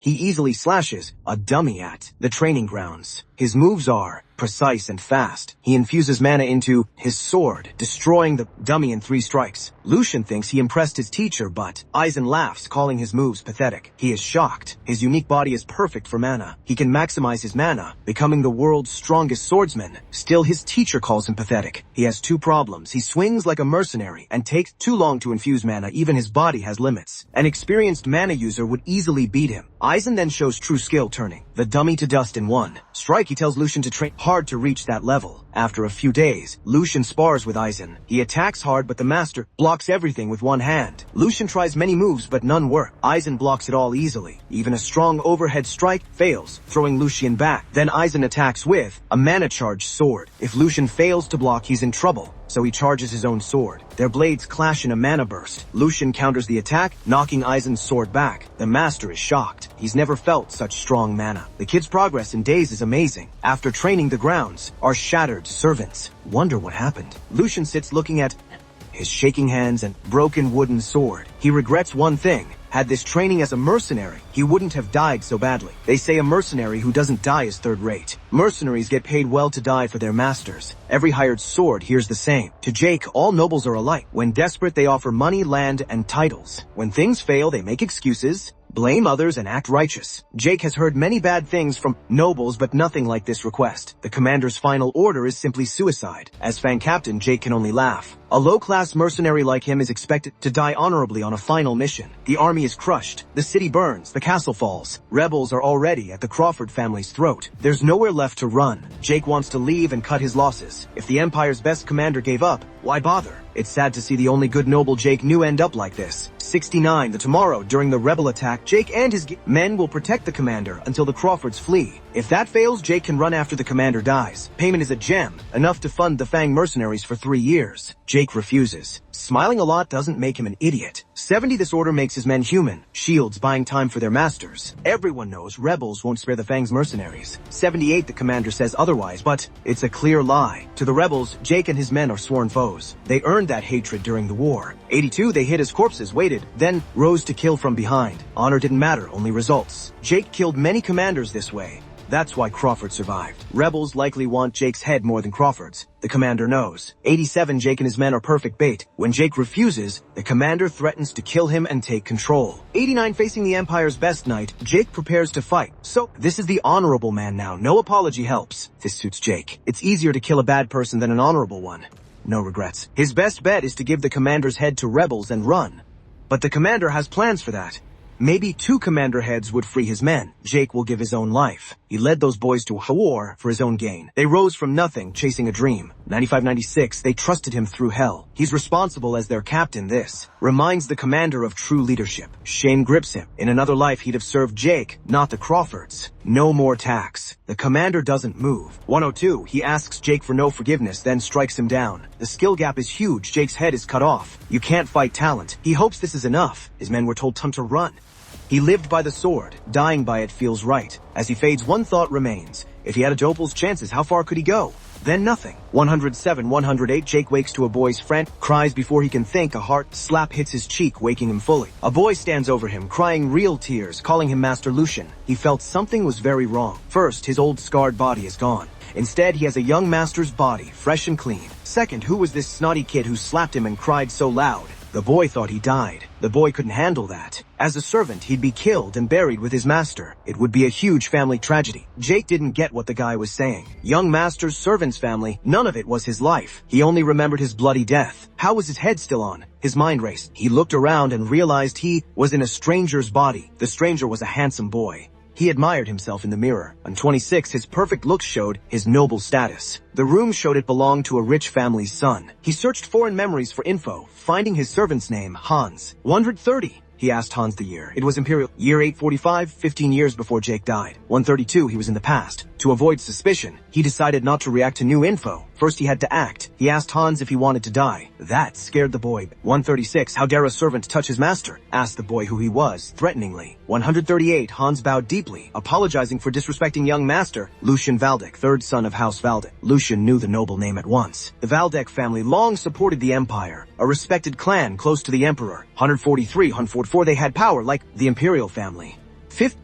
he easily slashes a dummy at the training grounds. His moves are precise and fast. He infuses mana into his sword, destroying the dummy in 3 strikes. Lucian thinks he impressed his teacher, but Aizen laughs, calling his moves pathetic. He is shocked. His unique body is perfect for mana. He can maximize his mana, becoming the world's strongest swordsman. Still, his teacher calls him pathetic. He has 2 problems. He swings like a mercenary and takes too long to infuse mana. Even his body has limits. An experienced mana user would easily beat him. Aizen then shows true skill, turning the dummy to dust in 1 strike. He tells Lucian to train hard to reach that level. After a few days, Lucian spars with Aizen. He attacks hard, but the master blocks everything with 1 hand. Lucian tries many moves, but none work. Aizen blocks it all easily. Even a strong overhead strike fails, throwing Lucian back. Then Aizen attacks with a mana charge sword. If Lucian fails to block, he's in trouble, so he charges his own sword. Their blades clash in a mana burst. Lucian counters the attack, knocking Aizen's sword back. The master is shocked. He's never felt such strong mana. The kid's progress in days is amazing. After training, the grounds are shattered. Servants wonder what happened. Lucian sits looking at his shaking hands and broken wooden sword. He regrets one thing. Had this training as a mercenary, he wouldn't have died so badly. They say a mercenary who doesn't die is third-rate. Mercenaries get paid well to die for their masters. Every hired sword hears the same. To Jake, all nobles are alike. When desperate, they offer money, land, and titles. When things fail, they make excuses, blame others, and act righteous. Jake has heard many bad things from nobles, but nothing like this request. The commander's final order is simply suicide. As fan captain, Jake can only laugh. A low-class mercenary like him is expected to die honorably on a final mission. The army is crushed. The city burns. The castle falls. Rebels are already at the Crawford family's throat. There's nowhere left to run. Jake wants to leave and cut his losses. If the Empire's best commander gave up, why bother? It's sad to see the only good noble Jake knew end up like this. 69. Tomorrow, during the rebel attack, Jake and his men will protect the commander until the Crawfords flee. If that fails, Jake can run after the commander dies. Payment is a gem, enough to fund the Fang mercenaries for 3 years. Jake refuses. Smiling a lot doesn't make him an idiot. 70. This order makes his men human. Shields buying time for their masters. Everyone knows rebels won't spare the Fang's mercenaries. 78. The commander says otherwise, but it's a clear lie. To the rebels, Jake and his men are sworn foes. They earned that hatred during the war. 82. They hid his corpses, waited, then rose to kill from behind. Honor didn't matter, only results. Jake killed many commanders this way. That's why Crawford survived. Rebels likely want Jake's head more than Crawford's. The commander knows. 87. Jake and his men are perfect bait. When Jake refuses, the commander threatens to kill him and take control. 89. Facing the Empire's best knight, Jake prepares to fight. So, this is the honorable man now. No apology helps. This suits Jake. It's easier to kill a bad person than an honorable one. No regrets. His best bet is to give the commander's head to rebels and run. But the commander has plans for that. Maybe 2 commander heads would free his men. Jake will give his own life. He led those boys to a war for his own gain. They rose from nothing, chasing a dream. 95-96, they trusted him through hell. He's responsible as their captain. This reminds the commander of true leadership. Shame grips him. In another life, he'd have served Jake, not the Crawfords. No more tax. The commander doesn't move. 102, he asks Jake for no forgiveness, then strikes him down. The skill gap is huge. Jake's head is cut off. You can't fight talent. He hopes this is enough. His men were told time to run. He lived by the sword. Dying by it feels right. As he fades, one thought remains. If he had a Dopal's chances, how far could he go? Then nothing. 107, 108, Jake wakes to a boy's frantic cries before he can think. A heart slap hits his cheek, waking him fully. A boy stands over him, crying real tears, calling him Master Lucian. He felt something was very wrong. First, his old scarred body is gone. Instead, he has a young master's body, fresh and clean. Second, who was this snotty kid who slapped him and cried so loud? The boy thought he died. The boy couldn't handle that. As a servant, he'd be killed and buried with his master. It would be a huge family tragedy. Jake didn't get what the guy was saying. Young master's servant's family, none of it was his life. He only remembered his bloody death. How was his head still on? His mind raced. He looked around and realized he was in a stranger's body. The stranger was a handsome boy. He admired himself in the mirror. On 26, his perfect looks showed his noble status. The room showed it belonged to a rich family's son. He searched foreign memories for info, finding his servant's name, Hans. 130. He asked Hans the year. It was Imperial. Year 845, 15 years before Jake died. 132, he was in the past. To avoid suspicion, he decided not to react to new info. First he had to act. He asked Hans if he wanted to die. That scared the boy. 136, how dare a servant touch his master? Asked the boy who he was, threateningly. 138, Hans bowed deeply, apologizing for disrespecting young master, Lucian Valdek, third son of House Valdek. Lucian knew the noble name at once. The Valdek family long supported the empire, a respected clan close to the emperor. 143, 144, they had power like the imperial family.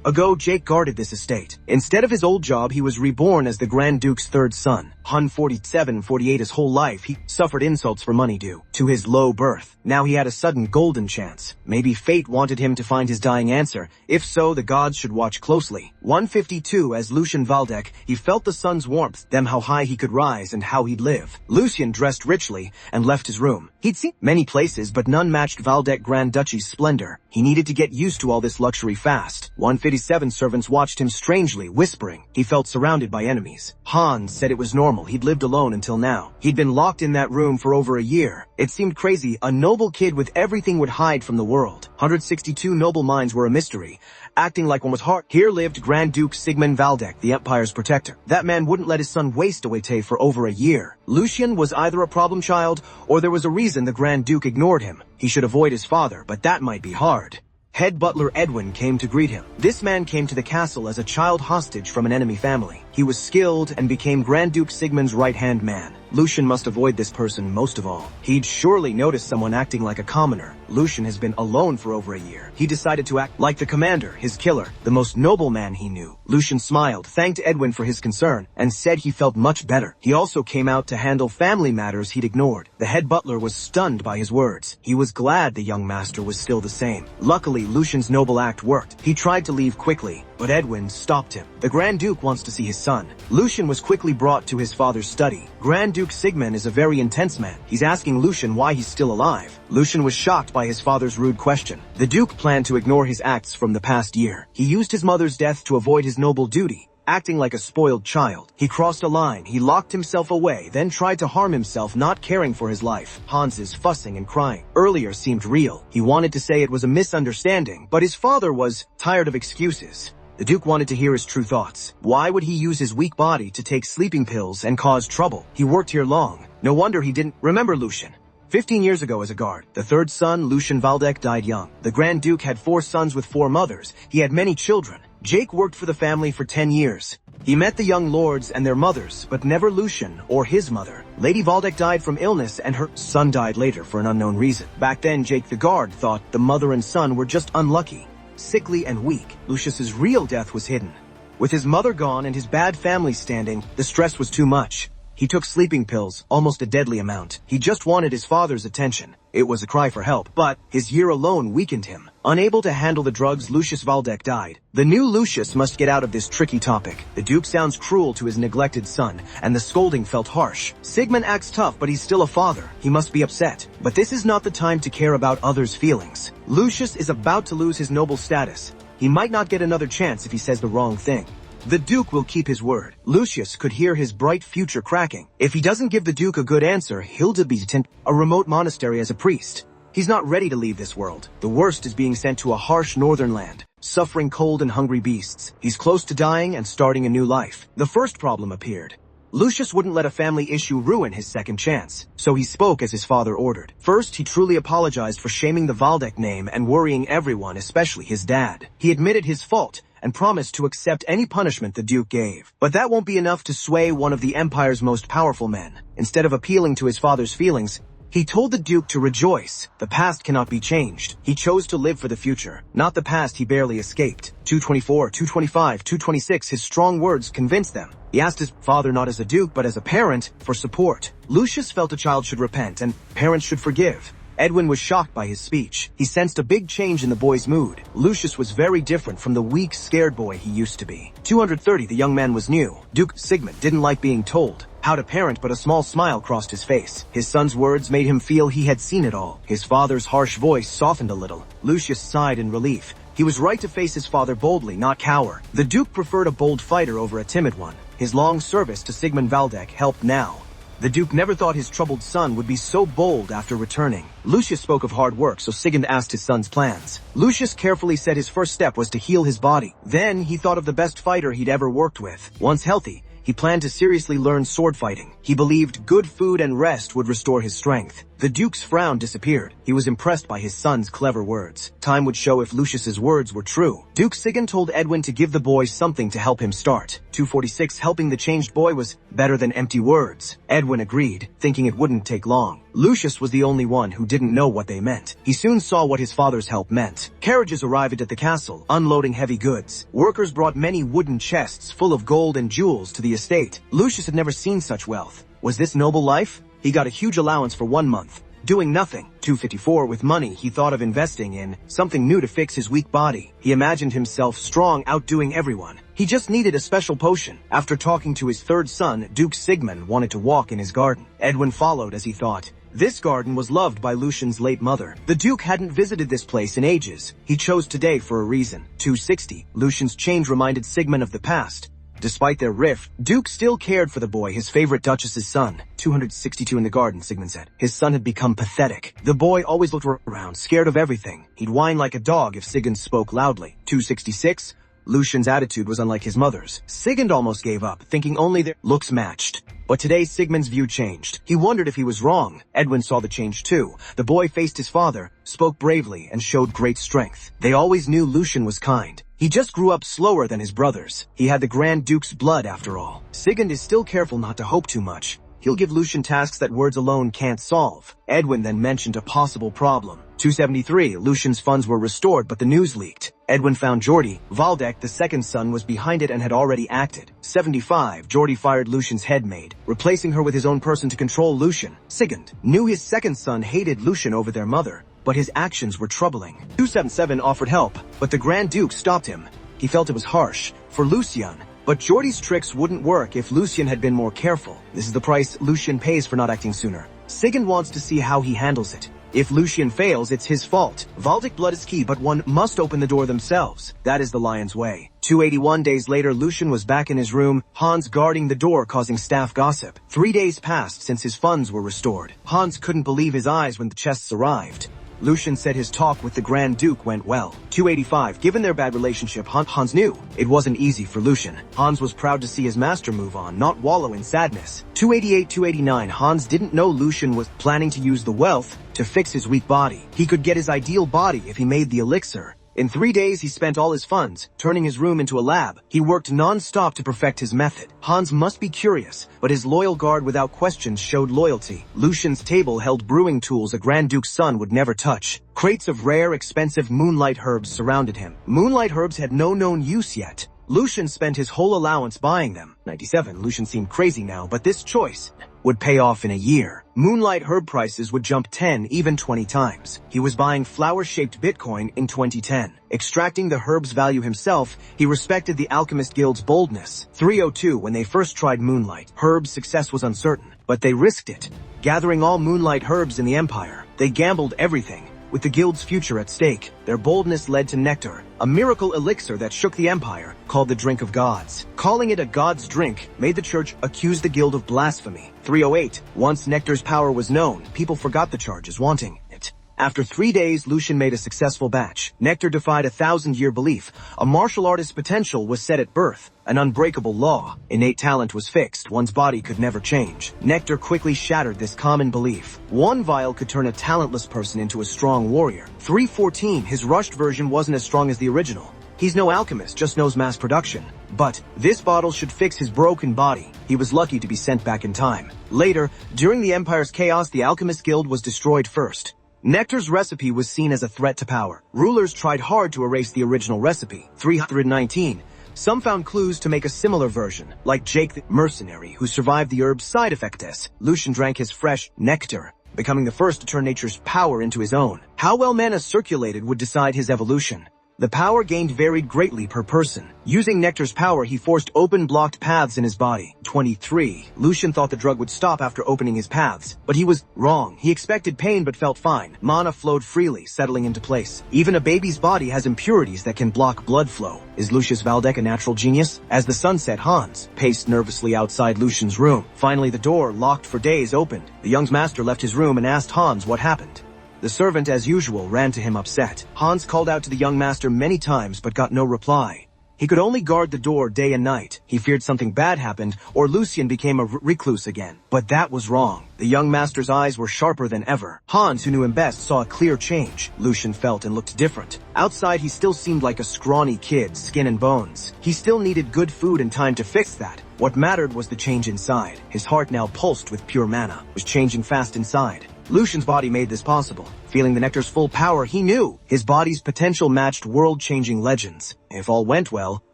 ago, Jake guarded this estate. Instead of his old job, he was reborn as the Grand Duke's third son. Hun 47-48 his whole life, he suffered insults for money due to his low birth. Now he had a sudden golden chance. Maybe fate wanted him to find his dying answer. If so, the gods should watch closely. 152 as Lucien Valdec, he felt the sun's warmth, them how high he could rise and how he'd live. Lucien dressed richly and left his room. He'd seen many places, but none matched Valdec Grand Duchy's splendor. He needed to get used to all this luxury fast. 157 servants watched him strangely, whispering. He felt surrounded by enemies. Hans said it was normal. He'd lived alone until now. He'd been locked in that room for over a year. It seemed crazy. A noble kid with everything would hide from the world. 162 noble minds were a mystery, acting like one was hard. Here lived Grand Duke Sigmund Valdec, the Empire's protector. That man wouldn't let his son waste away for over a year. Lucien was either a problem child, or there was a reason the Grand Duke ignored him. He should avoid his father, but that might be hard. Head butler Edwin came to greet him. This man came to the castle as a child hostage from an enemy family. He was skilled and became Grand Duke Sigmund's right-hand man. Lucien must avoid this person most of all. He'd surely noticed someone acting like a commoner. Lucien has been alone for over a year. He decided to act like the commander, his killer, the most noble man he knew. Lucien smiled, thanked Edwin for his concern, and said he felt much better. He also came out to handle family matters he'd ignored. The head butler was stunned by his words. He was glad the young master was still the same. Luckily, Lucien's noble act worked. He tried to leave quickly, but Edwin stopped him. The Grand Duke wants to see his son. Lucien was quickly brought to his father's study. Grand Duke Sigmund is a very intense man. He's asking Lucien why he's still alive. Lucien was shocked by his father's rude question. The Duke planned to ignore his acts from the past year. He used his mother's death to avoid his noble duty, acting like a spoiled child. He crossed a line. He locked himself away, then tried to harm himself, not caring for his life. Hans's fussing and crying earlier seemed real. He wanted to say it was a misunderstanding, but his father was tired of excuses. The Duke wanted to hear his true thoughts. Why would he use his weak body to take sleeping pills and cause trouble? He worked here long. No wonder he didn't remember Lucien. 15 years ago as a guard, the third son, Lucien Valdec, died young. The Grand Duke had 4 sons with 4 mothers. He had many children. Jake worked for the family for 10 years. He met the young lords and their mothers, but never Lucien or his mother. Lady Valdec died from illness and her son died later for an unknown reason. Back then, Jake the guard thought the mother and son were just unlucky, sickly and weak. Lucius's real death was hidden. With his mother gone and his bad family standing, the stress was too much. He took sleeping pills, almost a deadly amount. He just wanted his father's attention. It was a cry for help, but his year alone weakened him. Unable to handle the drugs, Lucius Valdec died. The new Lucius must get out of this tricky topic. The Duke sounds cruel to his neglected son, and the scolding felt harsh. Sigmund acts tough, but he's still a father. He must be upset. But this is not the time to care about others' feelings. Lucius is about to lose his noble status. He might not get another chance if he says the wrong thing. The Duke will keep his word. Lucius could hear his bright future cracking. If he doesn't give the Duke a good answer, he'll be sent a remote monastery as a priest. He's not ready to leave this world. The worst is being sent to a harsh northern land, suffering cold and hungry beasts. He's close to dying and starting a new life. The first problem appeared. Lucius wouldn't let a family issue ruin his second chance, so he spoke as his father ordered. First, he truly apologized for shaming the Valdec name and worrying everyone, especially his dad. He admitted his fault and promised to accept any punishment the Duke gave. But that won't be enough to sway one of the Empire's most powerful men. Instead of appealing to his father's feelings, he told the Duke to rejoice. The past cannot be changed. He chose to live for the future, not the past he barely escaped. 224, 225, 226, his strong words convinced them. He asked his father not as a Duke, but as a parent, for support. Lucius felt a child should repent and parents should forgive. Edwin was shocked by his speech. He sensed a big change in the boy's mood. Lucius was very different from the weak, scared boy he used to be. 230, the young man was new. Duke Sigmund didn't like being told how to parent, but a small smile crossed his face. His son's words made him feel he had seen it all. His father's harsh voice softened a little. Lucius sighed in relief. He was right to face his father boldly, not cower. The Duke preferred a bold fighter over a timid one. His long service to Sigmund Valdec helped now. The Duke never thought his troubled son would be so bold after returning. Lucius spoke of hard work, so Sigmund asked his son's plans. Lucius carefully said his first step was to heal his body. Then he thought of the best fighter he'd ever worked with. Once healthy, he planned to seriously learn sword fighting. He believed good food and rest would restore his strength. The Duke's frown disappeared. He was impressed by his son's clever words. Time would show if Lucius's words were true. Duke Sigyn told Edwin to give the boy something to help him start. 246 helping the changed boy was better than empty words. Edwin agreed, thinking it wouldn't take long. Lucius was the only one who didn't know what they meant. He soon saw what his father's help meant. Carriages arrived at the castle, unloading heavy goods. Workers brought many wooden chests full of gold and jewels to the estate. Lucius had never seen such wealth. Was this noble life? He got a huge allowance for 1 month. Doing nothing. 254 with money he thought of investing in something new to fix his weak body. He imagined himself strong, outdoing everyone. He just needed a special potion. After talking to his third son, Duke Sigmund wanted to walk in his garden. Edwin followed as he thought. This garden was loved by Lucian's late mother. The Duke hadn't visited this place in ages. He chose today for a reason. 260. Lucian's change reminded Sigmund of the past. Despite their rift, Duke still cared for the boy, his favorite duchess's son. 262 in the garden, Sigmund said. His son had become pathetic. The boy always looked around, scared of everything. He'd whine like a dog if Sigmund spoke loudly. 266. Lucian's attitude was unlike his mother's. Sigmund almost gave up, thinking only their looks matched. But today Sigmund's view changed. He wondered if he was wrong. Edwin saw the change too. The boy faced his father, spoke bravely, and showed great strength. They always knew Lucian was kind. He just grew up slower than his brothers. He had the Grand Duke's blood after all. Sigmund is still careful not to hope too much. He'll give Lucian tasks that words alone can't solve. Edwin then mentioned a possible problem. 273. Lucian's funds were restored, but the news leaked. Edwin found Jordi. Valdek, the second son, was behind it and had already acted. 75. Jordi fired Lucian's headmaid, replacing her with his own person to control Lucian. Sigmund knew his second son hated Lucian over their mother, but his actions were troubling. 277 offered help, but the Grand Duke stopped him. He felt it was harsh for Lucian, but Jordi's tricks wouldn't work if Lucian had been more careful. This is the price Lucian pays for not acting sooner. Sigmund wants to see how he handles it. If Lucian fails, it's his fault. Valdek blood is key, but one must open the door themselves. That is the lion's way. 281 days later, Lucian was back in his room, Hans guarding the door, causing staff gossip. 3 days passed since his funds were restored. Hans couldn't believe his eyes when the chests arrived. Lucian said his talk with the Grand Duke went well. 285. Given their bad relationship, Hans knew it wasn't easy for Lucian. Hans was proud to see his master move on, not wallow in sadness. 288, 289. Hans didn't know Lucian was planning to use the wealth to fix his weak body. He could get his ideal body if he made the elixir. In 3 days, he spent all his funds, turning his room into a lab. He worked non-stop to perfect his method. Hans must be curious, but his loyal guard without questions showed loyalty. Lucian's table held brewing tools a Grand Duke's son would never touch. Crates of rare, expensive moonlight herbs surrounded him. Moonlight herbs had no known use yet. Lucian spent his whole allowance buying them. 97. Lucian seemed crazy now, but this choice would pay off in a year. Moonlight herb prices would jump 10, even 20 times. He was buying flower-shaped Bitcoin in 2010. Extracting the herb's value himself, he respected the Alchemist Guild's boldness. 302. When they first tried Moonlight, herb's success was uncertain, but they risked it. Gathering all Moonlight herbs in the Empire, they gambled everything. With the guild's future at stake, their boldness led to Nectar, a miracle elixir that shook the Empire, called the Drink of Gods. Calling it a god's drink made the church accuse the guild of blasphemy. 308. Once Nectar's power was known, people forgot the charges, wanting it. After 3 days, Lucian made a successful batch. Nectar defied a 1,000-year belief. A martial artist's potential was set at birth. An unbreakable law. Innate talent was fixed. One's body could never change. Nectar quickly shattered this common belief. One vial could turn a talentless person into a strong warrior. 314. His rushed version wasn't as strong as the original. He's no alchemist, just knows mass production. But this bottle should fix his broken body. He was lucky to be sent back in time. Later, during the Empire's chaos, the Alchemist Guild was destroyed first. Nectar's recipe was seen as a threat to power. Rulers tried hard to erase the original recipe. 319. Some found clues to make a similar version, like Jake the Mercenary, who survived the herb's side effect test. Lucian drank his fresh nectar, becoming the first to turn nature's power into his own. How well mana circulated would decide his evolution. The power gained varied greatly per person. Using Nectar's power, he forced open blocked paths in his body. 23. Lucian thought the drug would stop after opening his paths, but he was wrong. He expected pain but felt fine. Mana flowed freely, settling into place. Even a baby's body has impurities that can block blood flow. Is Lucius Valdek a natural genius? As the sun set, Hans paced nervously outside Lucian's room. Finally, the door, locked for days, opened. The young master left his room and asked Hans what happened. The servant, as usual, ran to him upset. Hans called out to the young master many times but got no reply. He could only guard the door day and night. He feared something bad happened, or Lucian became a recluse again. But that was wrong. The young master's eyes were sharper than ever. Hans, who knew him best, saw a clear change. Lucian felt and looked different. Outside, he still seemed like a scrawny kid, skin and bones. He still needed good food and time to fix that. What mattered was the change inside. His heart now pulsed with pure mana, was changing fast inside. Lucian's body made this possible. Feeling the nectar's full power, he knew his body's potential matched world-changing legends. If all went well,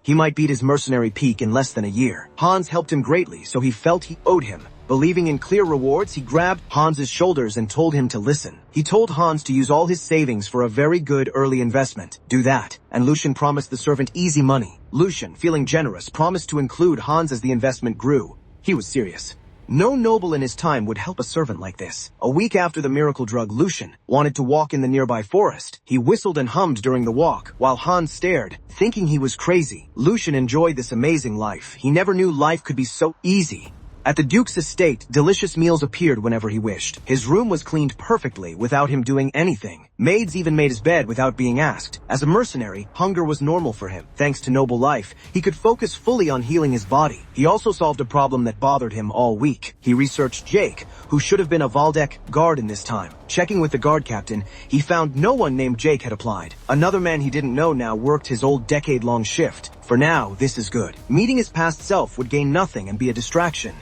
he might beat his mercenary peak in less than a year. Hans helped him greatly, so he felt he owed him. Believing in clear rewards, he grabbed Hans's shoulders and told him to listen. He told Hans to use all his savings for a very good early investment. Do that. And Lucian promised the servant easy money. Lucian, feeling generous, promised to include Hans as the investment grew. He was serious. No noble in his time would help a servant like this. A week after the miracle drug, Lucian wanted to walk in the nearby forest. He whistled and hummed during the walk, while Hans stared, thinking he was crazy. Lucian enjoyed this amazing life. He never knew life could be so easy. At the Duke's estate, delicious meals appeared whenever he wished. His room was cleaned perfectly without him doing anything. Maids even made his bed without being asked. As a mercenary, hunger was normal for him. Thanks to noble life, he could focus fully on healing his body. He also solved a problem that bothered him all week. He researched Jake, who should have been a Valdek guard in this time. Checking with the guard captain, he found no one named Jake had applied. Another man he didn't know now worked his old decade-long shift. For now, this is good. Meeting his past self would gain nothing and be a distraction.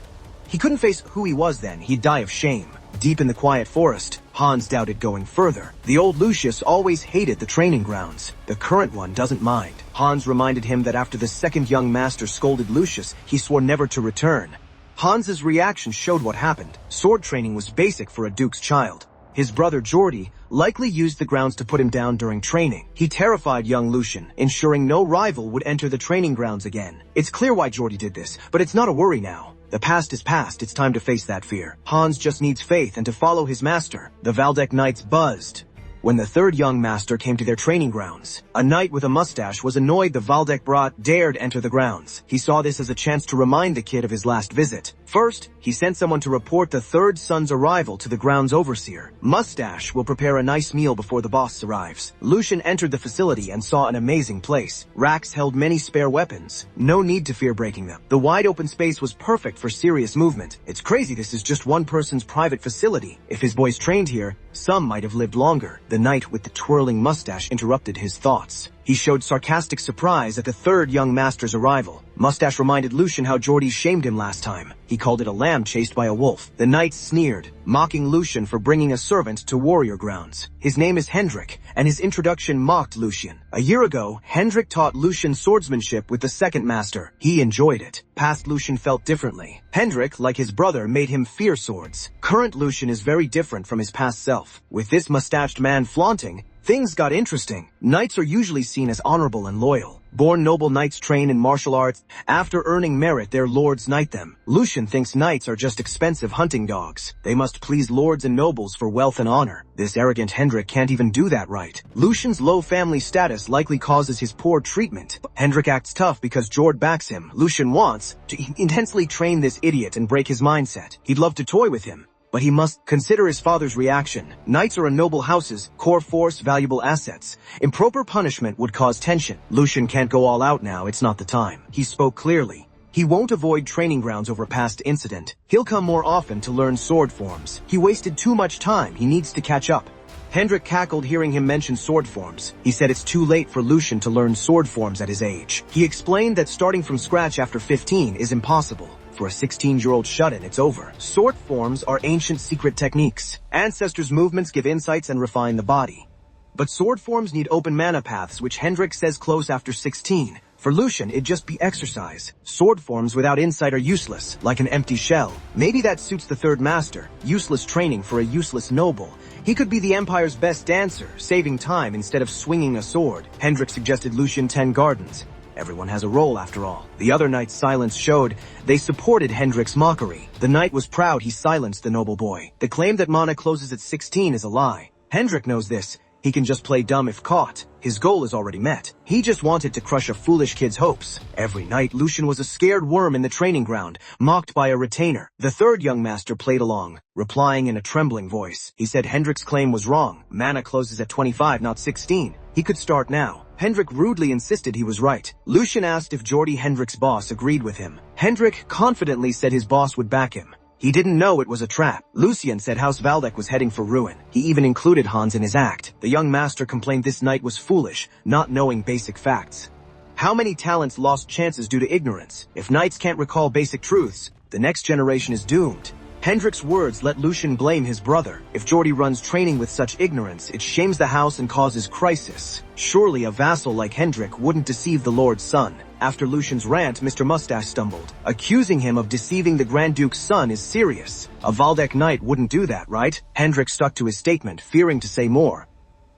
He couldn't face who he was then. He'd die of shame. Deep in the quiet forest, Hans doubted going further. The old Lucius always hated the training grounds. The current one doesn't mind. Hans reminded him that after the second young master scolded Lucius, he swore never to return. Hans's reaction showed what happened. Sword training was basic for a duke's child. His brother Jordi likely used the grounds to put him down during training. He terrified young Lucian, ensuring no rival would enter the training grounds again. It's clear why Jordi did this, but it's not a worry now. The past is past, it's time to face that fear. Hans just needs faith and to follow his master. The Valdek knights buzzed when the third young master came to their training grounds. A knight with a mustache was annoyed the Valdek brat dared enter the grounds. He saw this as a chance to remind the kid of his last visit. First, he sent someone to report the third son's arrival to the grounds overseer. Mustache will prepare a nice meal before the boss arrives. Lucian entered the facility and saw an amazing place. Racks held many spare weapons. No need to fear breaking them. The wide open space was perfect for serious movement. It's crazy this is just one person's private facility. If his boys trained here, some might have lived longer. The knight with the twirling mustache interrupted his thoughts. He showed sarcastic surprise at the third young master's arrival. Mustache reminded Lucian how Jordi shamed him last time. He called it a lamb chased by a wolf. The knight sneered, mocking Lucian for bringing a servant to warrior grounds. His name is Hendrik, and his introduction mocked Lucian. A year ago, Hendrik taught Lucian swordsmanship with the second master. He enjoyed it. Past Lucian felt differently. Hendrik, like his brother, made him fear swords. Current Lucian is very different from his past self. With this mustached man flaunting, things got interesting. Knights are usually seen as honorable and loyal. Born noble knights train in martial arts. After earning merit, their lords knight them. Lucian thinks knights are just expensive hunting dogs. They must please lords and nobles for wealth and honor. This arrogant Hendrik can't even do that right. Lucian's low family status likely causes his poor treatment. Hendrik acts tough because Jord backs him. Lucian wants to intensely train this idiot and break his mindset. He'd love to toy with him, but he must consider his father's reaction. Knights are in noble houses, core force, valuable assets. Improper punishment would cause tension. Lucian can't go all out now, it's not the time. He spoke clearly. He won't avoid training grounds over past incident. He'll come more often to learn sword forms. He wasted too much time, he needs to catch up. Hendrik cackled hearing him mention sword forms. He said it's too late for Lucian to learn sword forms at his age. He explained that starting from scratch after 15 is impossible. For a 16-year-old shut-in, it's over. Sword forms are ancient secret techniques. Ancestors' movements give insights and refine the body. But sword forms need open mana paths, which Hendrik says close after 16. For Lucian, it'd just be exercise. Sword forms without insight are useless, like an empty shell. Maybe that suits the third master. Useless training for a useless noble. He could be the Empire's best dancer, saving time instead of swinging a sword. Hendrik suggested Lucian 10 gardens. Everyone has a role after all. The other knight's silence showed they supported Hendrik's mockery. The knight was proud he silenced the noble boy. The claim that mana closes at 16 is a lie. Hendrik knows this. He can just play dumb if caught. His goal is already met. He just wanted to crush a foolish kid's hopes. Every night, Lucian was a scared worm in the training ground, mocked by a retainer. The third young master played along, replying in a trembling voice. He said Hendrik's claim was wrong. Mana closes at 25, not 16. He could start now. Hendrik rudely insisted he was right. Lucian asked if Jordi, Hendrik's boss, agreed with him. Hendrik confidently said his boss would back him. He didn't know it was a trap. Lucian said House Valdek was heading for ruin. He even included Hans in his act. The young master complained this knight was foolish, not knowing basic facts. How many talents lost chances due to ignorance? If knights can't recall basic truths, the next generation is doomed. Hendrik's words let Lucian blame his brother. If Jordi runs training with such ignorance, it shames the house and causes crisis. Surely a vassal like Hendrik wouldn't deceive the Lord's son. After Lucian's rant, Mr. Mustache stumbled. Accusing him of deceiving the Grand Duke's son is serious. A Valdek knight wouldn't do that, right? Hendrik stuck to his statement, fearing to say more.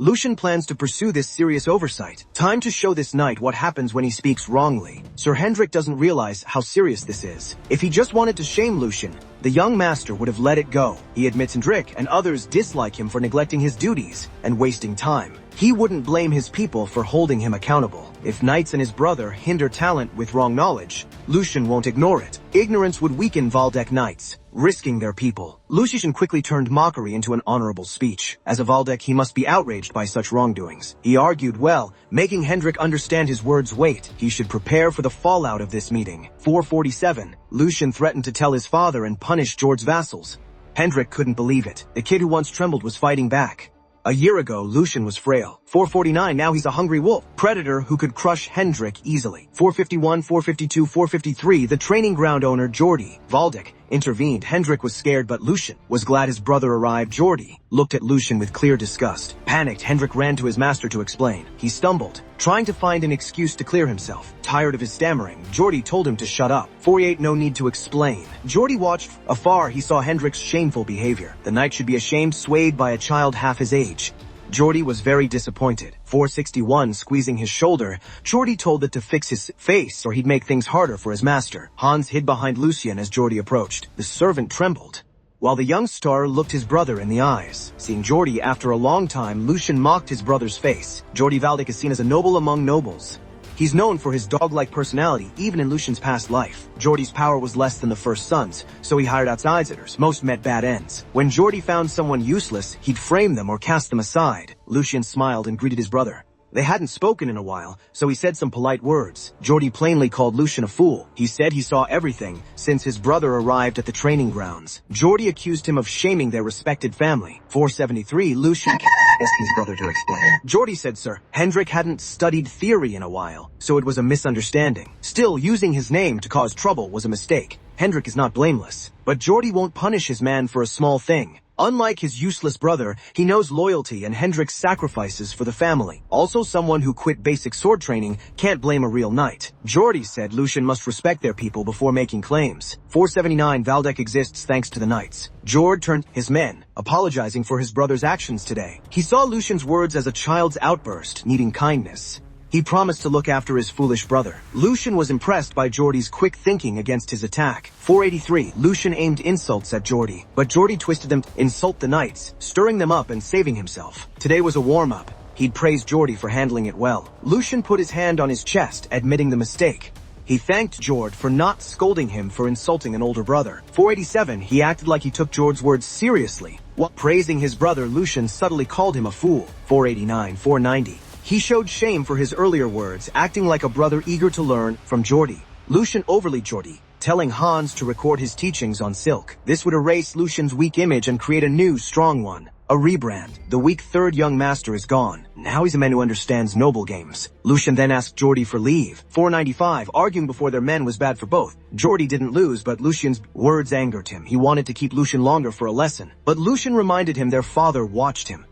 Lucian plans to pursue this serious oversight. Time to show this knight what happens when he speaks wrongly. Sir Hendrik doesn't realize how serious this is. If he just wanted to shame Lucian, the young master would have let it go. He admits Hendrik and others dislike him for neglecting his duties and wasting time. He wouldn't blame his people for holding him accountable. If knights and his brother hinder talent with wrong knowledge, Lucian won't ignore it. Ignorance would weaken Valdek knights, risking their people. Lucian quickly turned mockery into an honorable speech. As a Valdek, he must be outraged by such wrongdoings. He argued well, making Hendrik understand his words' weight. He should prepare for the fallout of this meeting. 447. Lucian threatened to tell his father and punish George's vassals. Hendrik couldn't believe it. The kid who once trembled was fighting back. A year ago, Lucian was frail. 449, now he's a hungry wolf. Predator who could crush Hendrik easily. 451, 452, 453, the training ground owner, Jordi. Valdek intervened. Hendrik was scared, but Lucian was glad his brother arrived. Jordi looked at Lucian with clear disgust. Panicked, Hendrik ran to his master to explain. He stumbled, trying to find an excuse to clear himself. Tired of his stammering, Jordi told him to shut up. 48, no need to explain. Jordi watched afar. He saw Hendrik's shameful behavior. The knight should be ashamed, swayed by a child half his age. Jordi was very disappointed. 461, squeezing his shoulder, Jordi told it to fix his face or he'd make things harder for his master. Hans hid behind Lucian as Jordi approached. The servant trembled, while the young star looked his brother in the eyes. Seeing Jordi after a long time, Lucian mocked his brother's face. Jordi Valdek is seen as a noble among nobles. He's known for his dog-like personality, even in Lucian's past life. Jordi's power was less than the first son's, so he hired outsiders. Most met bad ends. When Jordi found someone useless, he'd frame them or cast them aside. Lucian smiled and greeted his brother. They hadn't spoken in a while, so he said some polite words. Jordi plainly called Lucian a fool. He said he saw everything since his brother arrived at the training grounds. Jordi accused him of shaming their respected family. 473, Lucian asked his brother to explain. Jordi said, sir, Hendrik hadn't studied theory in a while, so it was a misunderstanding. Still, using his name to cause trouble was a mistake. Hendrik is not blameless, but Jordi won't punish his man for a small thing. Unlike his useless brother, he knows loyalty and Hendrik's sacrifices for the family. Also, someone who quit basic sword training can't blame a real knight. Jordi said Lucian must respect their people before making claims. 479, Valdek exists thanks to the knights. Jord turned his men, apologizing for his brother's actions today. He saw Lucian's words as a child's outburst, needing kindness. He promised to look after his foolish brother. Lucian was impressed by Jordi's quick thinking against his attack. 483, Lucian aimed insults at Jordi, but Jordi twisted them to insult the knights, stirring them up and saving himself. Today was a warm-up. He'd praised Jordi for handling it well. Lucian put his hand on his chest, admitting the mistake. He thanked Jord for not scolding him for insulting an older brother. 487, he acted like he took Jord's words seriously. While praising his brother, Lucian subtly called him a fool. 489, 490. He showed shame for his earlier words, acting like a brother eager to learn from Jordi. Lucian overly Jordi, telling Hans to record his teachings on silk. This would erase Lucian's weak image and create a new, strong one. A rebrand. The weak third young master is gone. Now he's a man who understands noble games. Lucian then asked Jordi for leave. 495, arguing before their men was bad for both. Jordi didn't lose, but Lucian's words angered him. He wanted to keep Lucian longer for a lesson. But Lucian reminded him their father watched him.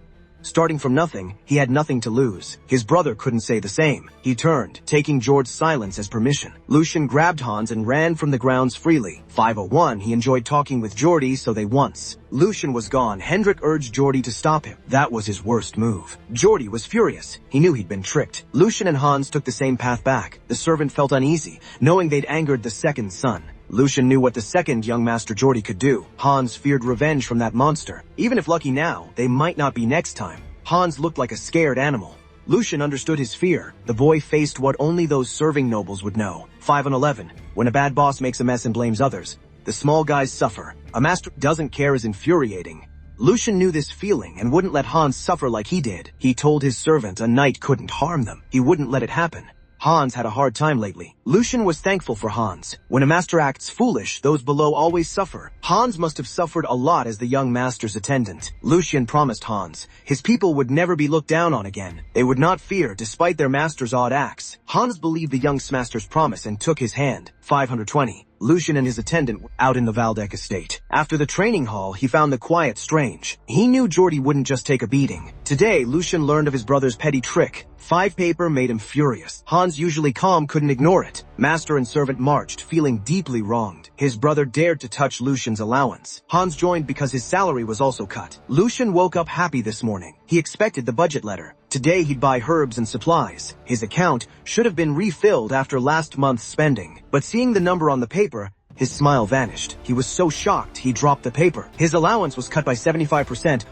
Starting from nothing, he had nothing to lose. His brother couldn't say the same. He turned, taking Jord's silence as permission. Lucian grabbed Hans and ran from the grounds freely. 501, he enjoyed talking with Jordi, so they once. Lucian was gone. Hendrik urged Jordi to stop him. That was his worst move. Jordi was furious. He knew he'd been tricked. Lucian and Hans took the same path back. The servant felt uneasy, knowing they'd angered the second son. Lucian knew what the second young master Jordi could do. Hans feared revenge from that monster. Even if lucky now, they might not be next time. Hans looked like a scared animal. Lucian understood his fear. The boy faced what only those serving nobles would know. 511. When a bad boss makes a mess and blames others, the small guys suffer. A master doesn't care is infuriating. Lucian knew this feeling and wouldn't let Hans suffer like he did. He told his servant a knight couldn't harm them. He wouldn't let it happen. Hans had a hard time lately. Lucian was thankful for Hans. When a master acts foolish, those below always suffer. Hans must have suffered a lot as the young master's attendant. Lucian promised Hans his people would never be looked down on again. They would not fear despite their master's odd acts. Hans believed the young master's promise and took his hand. 520. Lucian and his attendant were out in the Valdec estate. After the training hall, he found the quiet strange. He knew Jordy wouldn't just take a beating. Today, Lucian learned of his brother's petty trick. 5 paper made him furious. Hans, usually calm, couldn't ignore it. Master and servant marched, feeling deeply wronged. His brother dared to touch Lucian's allowance. Hans joined because his salary was also cut. Lucian woke up happy this morning. He expected the budget letter. Today he'd buy herbs and supplies. His account should have been refilled after last month's spending. But seeing the number on the paper, his smile vanished. He was so shocked he dropped the paper. His allowance was cut by 75%.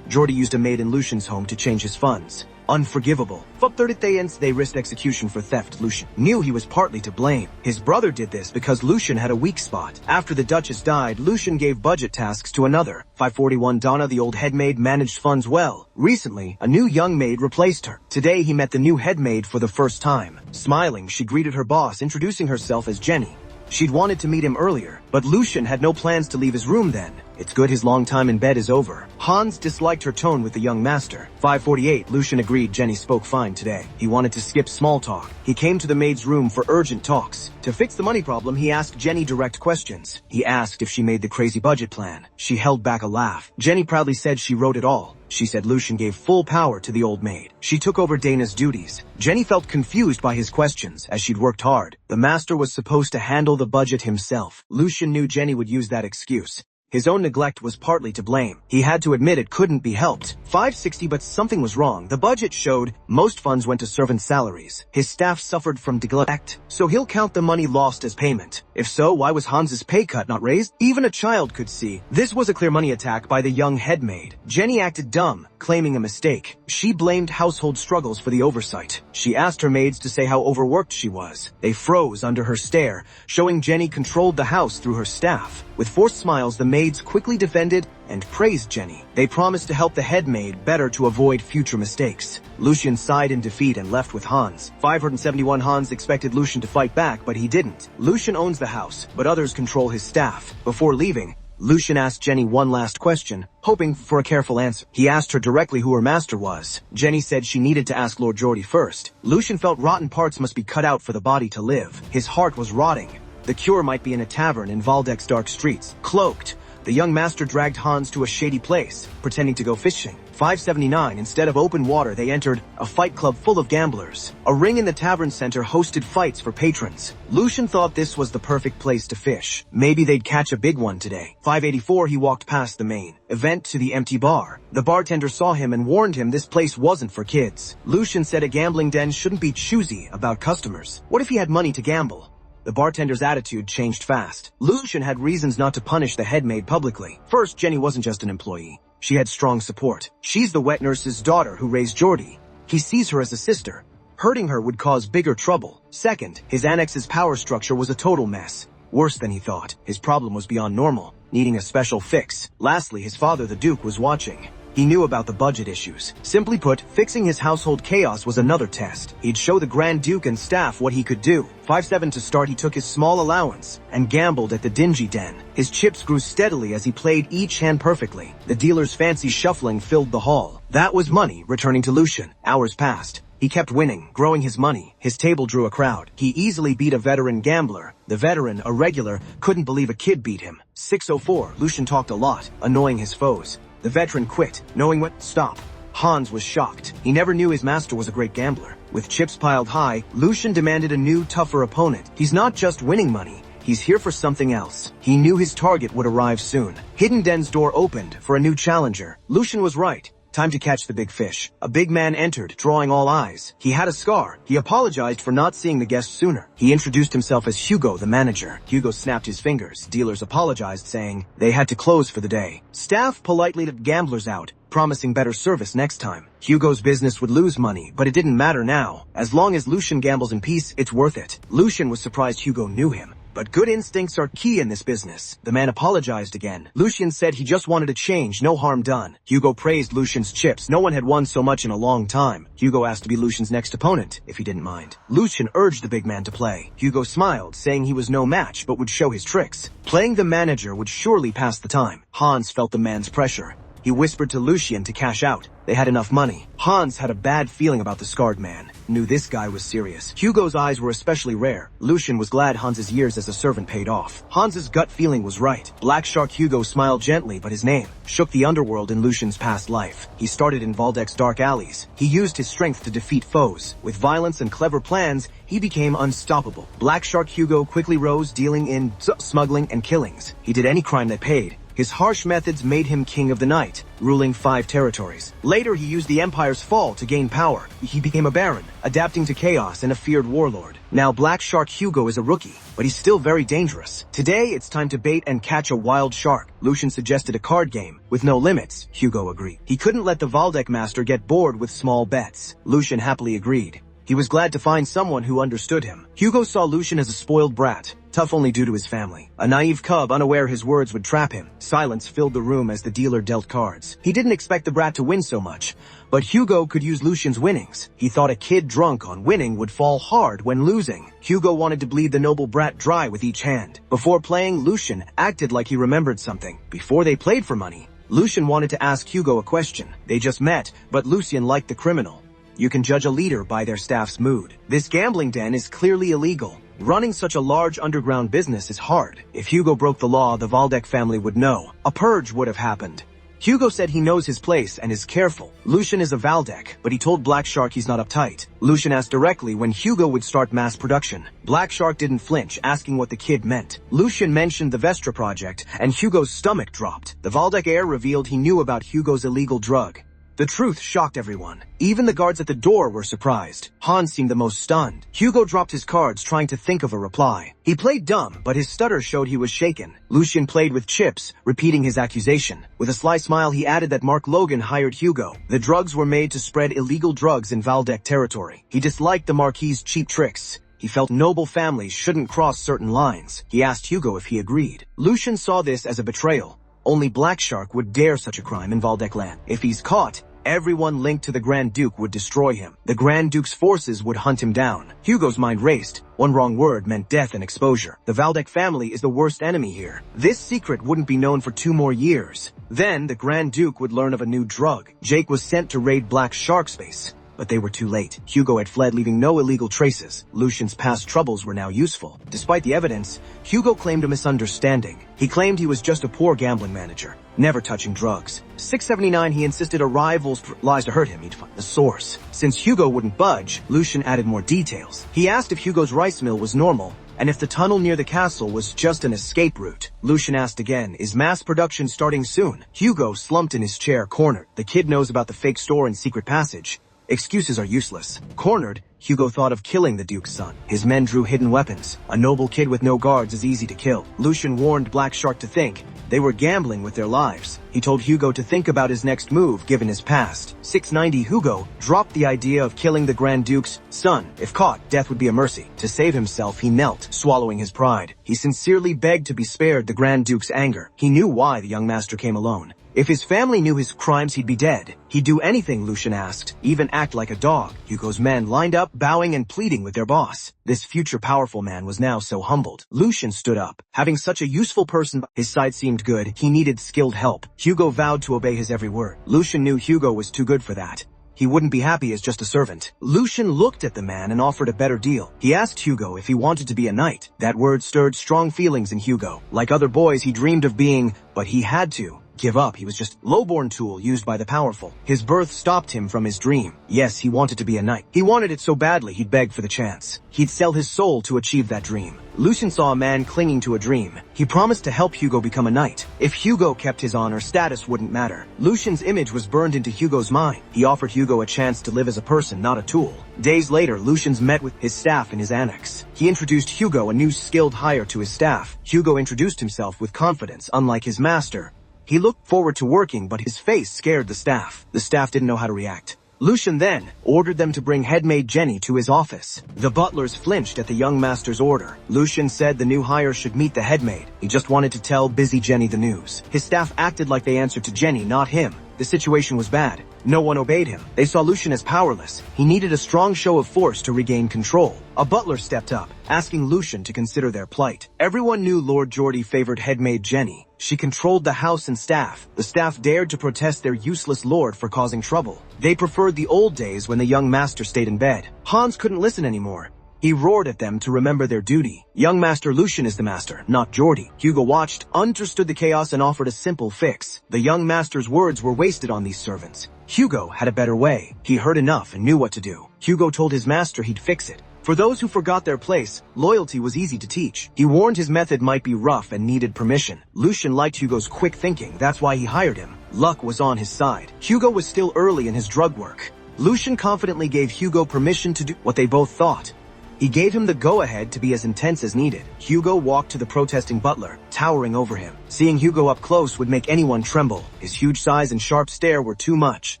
Jordy used a maid in Lucian's home to change his funds. Unforgivable. They risked execution for theft. Lucian knew he was partly to blame. His brother did this because Lucian had a weak spot. After the Duchess died, Lucian gave budget tasks to another. 541 Donna, the old head maid, managed funds well. Recently, a new young maid replaced her. Today he met the new head maid for the first time. Smiling, she greeted her boss, introducing herself as Jenny. She'd wanted to meet him earlier, but Lucian had no plans to leave his room then. It's good his long time in bed is over. Hans disliked her tone with the young master. 548, Lucian agreed Jenny spoke fine today. He wanted to skip small talk. He came to the maid's room for urgent talks. To fix the money problem, he asked Jenny direct questions. He asked if she made the crazy budget plan. She held back a laugh. Jenny proudly said she wrote it all. She said Lucian gave full power to the old maid. She took over Dana's duties. Jenny felt confused by his questions, as she'd worked hard. The master was supposed to handle the budget himself. Lucian knew Jenny would use that excuse. His own neglect was partly to blame. He had to admit it couldn't be helped. 560, but something was wrong. The budget showed most funds went to servant salaries. His staff suffered from neglect, so he'll count the money lost as payment. If so, why was Hans's pay cut not raised? Even a child could see. This was a clear money attack by the young head maid. Jenny acted dumb, claiming a mistake. She blamed household struggles for the oversight. She asked her maids to say how overworked she was. They froze under her stare, showing Jenny controlled the house through her staff. With forced smiles, the maids quickly defended and praised Jenny. They promised to help the head maid better to avoid future mistakes. Lucian sighed in defeat and left with Hans. 571 Hans expected Lucian to fight back, but he didn't. Lucian owns the house, but others control his staff. Before leaving, Lucian asked Jenny one last question, hoping for a careful answer. He asked her directly who her master was. Jenny said she needed to ask Lord Jordy first. Lucian felt rotten parts must be cut out for the body to live. His heart was rotting. The cure might be in a tavern in Valdec's dark streets. Cloaked, the young master dragged Hans to a shady place, pretending to go fishing. 579, instead of open water, they entered a fight club full of gamblers. A ring in the tavern center hosted fights for patrons. Lucian thought this was the perfect place to fish. Maybe they'd catch a big one today. 584, he walked past the main event to the empty bar. The bartender saw him and warned him this place wasn't for kids. Lucian said a gambling den shouldn't be choosy about customers. What if he had money to gamble? The bartender's attitude changed fast. Lucian had reasons not to punish the head maid publicly. First, Jenny wasn't just an employee. She had strong support. She's the wet nurse's daughter who raised Jordy. He sees her as a sister. Hurting her would cause bigger trouble. Second, his annex's power structure was a total mess. Worse than he thought. His problem was beyond normal, needing a special fix. Lastly, his father, the Duke, was watching. He knew about the budget issues. Simply put, fixing his household chaos was another test. He'd show the Grand Duke and staff what he could do. 5-7 to start, he took his small allowance and gambled at the dingy den. His chips grew steadily as he played each hand perfectly. The dealer's fancy shuffling filled the hall. That was money returning to Lucian. Hours passed. He kept winning, growing his money. His table drew a crowd. He easily beat a veteran gambler. The veteran, a regular, couldn't believe a kid beat him. 604, Lucian talked a lot, annoying his foes. The veteran quit, knowing what stop. Hans was shocked. He never knew his master was a great gambler. With chips piled high, Lucian demanded a new, tougher opponent. He's not just winning money. He's here for something else. He knew his target would arrive soon. Hidden Den's door opened for a new challenger. Lucian was right. Time to catch the big fish. A big man entered, drawing all eyes. He had a scar. He apologized for not seeing the guest sooner. He introduced himself as Hugo, the manager. Hugo snapped his fingers. Dealers apologized, saying they had to close for the day. Staff politely let gamblers out, promising better service next time. Hugo's business would lose money, but it didn't matter now. As long as Lucian gambles in peace, it's worth it. Lucian was surprised Hugo knew him. but good instincts are key in this business. The man apologized again. Lucien said he just wanted to change, no harm done. Hugo praised Lucien's chips. No one had won so much in a long time. Hugo asked to be Lucien's next opponent, if he didn't mind. Lucien urged the big man to play. Hugo smiled, saying he was no match, but would show his tricks. Playing the manager would surely pass the time. Hans felt the man's pressure. He whispered to Lucien to cash out. They had enough money. Hans had a bad feeling about the scarred man. Knew this guy was serious. Hugo's eyes were especially rare. Lucien was glad Hans's years as a servant paid off. Hans's gut feeling was right. Black Shark Hugo smiled gently, but his name shook the underworld in Lucien's past life. He started in Valdek's dark alleys. He used his strength to defeat foes. With violence and clever plans, he became unstoppable. Black Shark Hugo quickly rose, dealing in smuggling and killings. He did any crime that paid. His harsh methods made him king of the night, ruling 5 territories. Later, he used the Empire's fall to gain power. He became a baron, adapting to chaos and a feared warlord. Now Black Shark Hugo is a rookie, but he's still very dangerous. Today, it's time to bait and catch a wild shark. Lucien suggested a card game. With no limits, Hugo agreed. He couldn't let the Valdek master get bored with small bets. Lucien happily agreed. He was glad to find someone who understood him. Hugo saw Lucien as a spoiled brat, tough only due to his family. A naive cub, unaware his words would trap him. Silence filled the room as the dealer dealt cards. He didn't expect the brat to win so much, but Hugo could use Lucien's winnings. He thought a kid drunk on winning would fall hard when losing. Hugo wanted to bleed the noble brat dry with each hand. Before playing, Lucien acted like he remembered something. Before they played for money, Lucien wanted to ask Hugo a question. They just met, but Lucien liked the criminal. You can judge a leader by their staff's mood. This gambling den is clearly illegal. Running such a large underground business is hard. If Hugo broke the law, the Valdek family would know. A purge would have happened. Hugo said he knows his place and is careful. Lucien is a Valdek, but he told Black Shark he's not uptight. Lucien asked directly when Hugo would start mass production. Black Shark didn't flinch, asking what the kid meant. Lucien mentioned the Vestra project, and Hugo's stomach dropped. The Valdek heir revealed he knew about Hugo's illegal drug. The truth shocked everyone. Even the guards at the door were surprised. Hans seemed the most stunned. Hugo dropped his cards, trying to think of a reply. He played dumb, but his stutter showed he was shaken. Lucien played with chips, repeating his accusation. With a sly smile, he added that Mark Logan hired Hugo. The drugs were made to spread illegal drugs in Valdek territory. He disliked the Marquis's cheap tricks. He felt noble families shouldn't cross certain lines. He asked Hugo if he agreed. Lucien saw this as a betrayal. Only Black Shark would dare such a crime in Valdek land. If he's caught, everyone linked to the Grand Duke would destroy him. The Grand Duke's forces would hunt him down. Hugo's mind raced. One wrong word meant death and exposure. The Valdek family is the worst enemy here. This secret wouldn't be known for 2 more years. Then the Grand Duke would learn of a new drug. Jake was sent to raid Black Shark's base. But they were too late. Hugo had fled, leaving no illegal traces. Lucien's past troubles were now useful. Despite the evidence, Hugo claimed a misunderstanding. He claimed he was just a poor gambling manager, never touching drugs. 679, he insisted a rival's lies to hurt him. He'd find the source. Since Hugo wouldn't budge, Lucien added more details. He asked if Hugo's rice mill was normal, and if the tunnel near the castle was just an escape route. Lucien asked again, is mass production starting soon? Hugo slumped in his chair, cornered. The kid knows about the fake store and secret passage. Excuses are useless. Cornered, Hugo thought of killing the Duke's son. His men drew hidden weapons. A noble kid with no guards is easy to kill. Lucien warned Black Shark to think. They were gambling with their lives. He told Hugo to think about his next move given his past. 690 Hugo dropped the idea of killing the Grand Duke's son. If caught, death would be a mercy. To save himself, he knelt, swallowing his pride. He sincerely begged to be spared the Grand Duke's anger. He knew why the young master came alone. If his family knew his crimes, he'd be dead. He'd do anything, Lucien asked, even act like a dog. Hugo's men lined up, bowing and pleading with their boss. This future powerful man was now so humbled. Lucien stood up. Having such a useful person, his side seemed good. He needed skilled help. Hugo vowed to obey his every word. Lucien knew Hugo was too good for that. He wouldn't be happy as just a servant. Lucien looked at the man and offered a better deal. He asked Hugo if he wanted to be a knight. That word stirred strong feelings in Hugo. Like other boys, he dreamed of being, but he had to give up. He was just a lowborn tool used by the powerful. His birth stopped him from his dream. Yes, he wanted to be a knight. He wanted it so badly he'd beg for the chance. He'd sell his soul to achieve that dream. Lucien saw a man clinging to a dream. He promised to help Hugo become a knight. If Hugo kept his honor, status wouldn't matter. Lucien's image was burned into Hugo's mind. He offered Hugo a chance to live as a person, not a tool. Days later, Lucien's met with his staff in his annex. He introduced Hugo, a new skilled hire, to his staff. Hugo introduced himself with confidence, unlike his master. He looked forward to working, but his face scared the staff. The staff didn't know how to react. Lucian then ordered them to bring headmaid Jenny to his office. The butlers flinched at the young master's order. Lucian said the new hire should meet the headmaid. He just wanted to tell busy Jenny the news. His staff acted like they answered to Jenny, not him. The situation was bad. No one obeyed him. They saw Lucian as powerless. He needed a strong show of force to regain control. A butler stepped up, asking Lucian to consider their plight. Everyone knew Lord Geordie favored headmaid Jenny. She controlled the house and staff. The staff dared to protest their useless lord for causing trouble. They preferred the old days when the young master stayed in bed. Hans couldn't listen anymore. He roared at them to remember their duty. Young Master Lucian is the master, not Geordie. Hugo watched, understood the chaos, and offered a simple fix. The young master's words were wasted on these servants. Hugo had a better way. He heard enough and knew what to do. Hugo told his master he'd fix it. For those who forgot their place, loyalty was easy to teach. He warned his method might be rough and needed permission. Lucian liked Hugo's quick thinking. That's why he hired him. Luck was on his side. Hugo was still early in his drug work. Lucian confidently gave Hugo permission to do what they both thought. He gave him the go-ahead to be as intense as needed. Hugo walked to the protesting butler, towering over him. Seeing Hugo up close would make anyone tremble. His huge size and sharp stare were too much.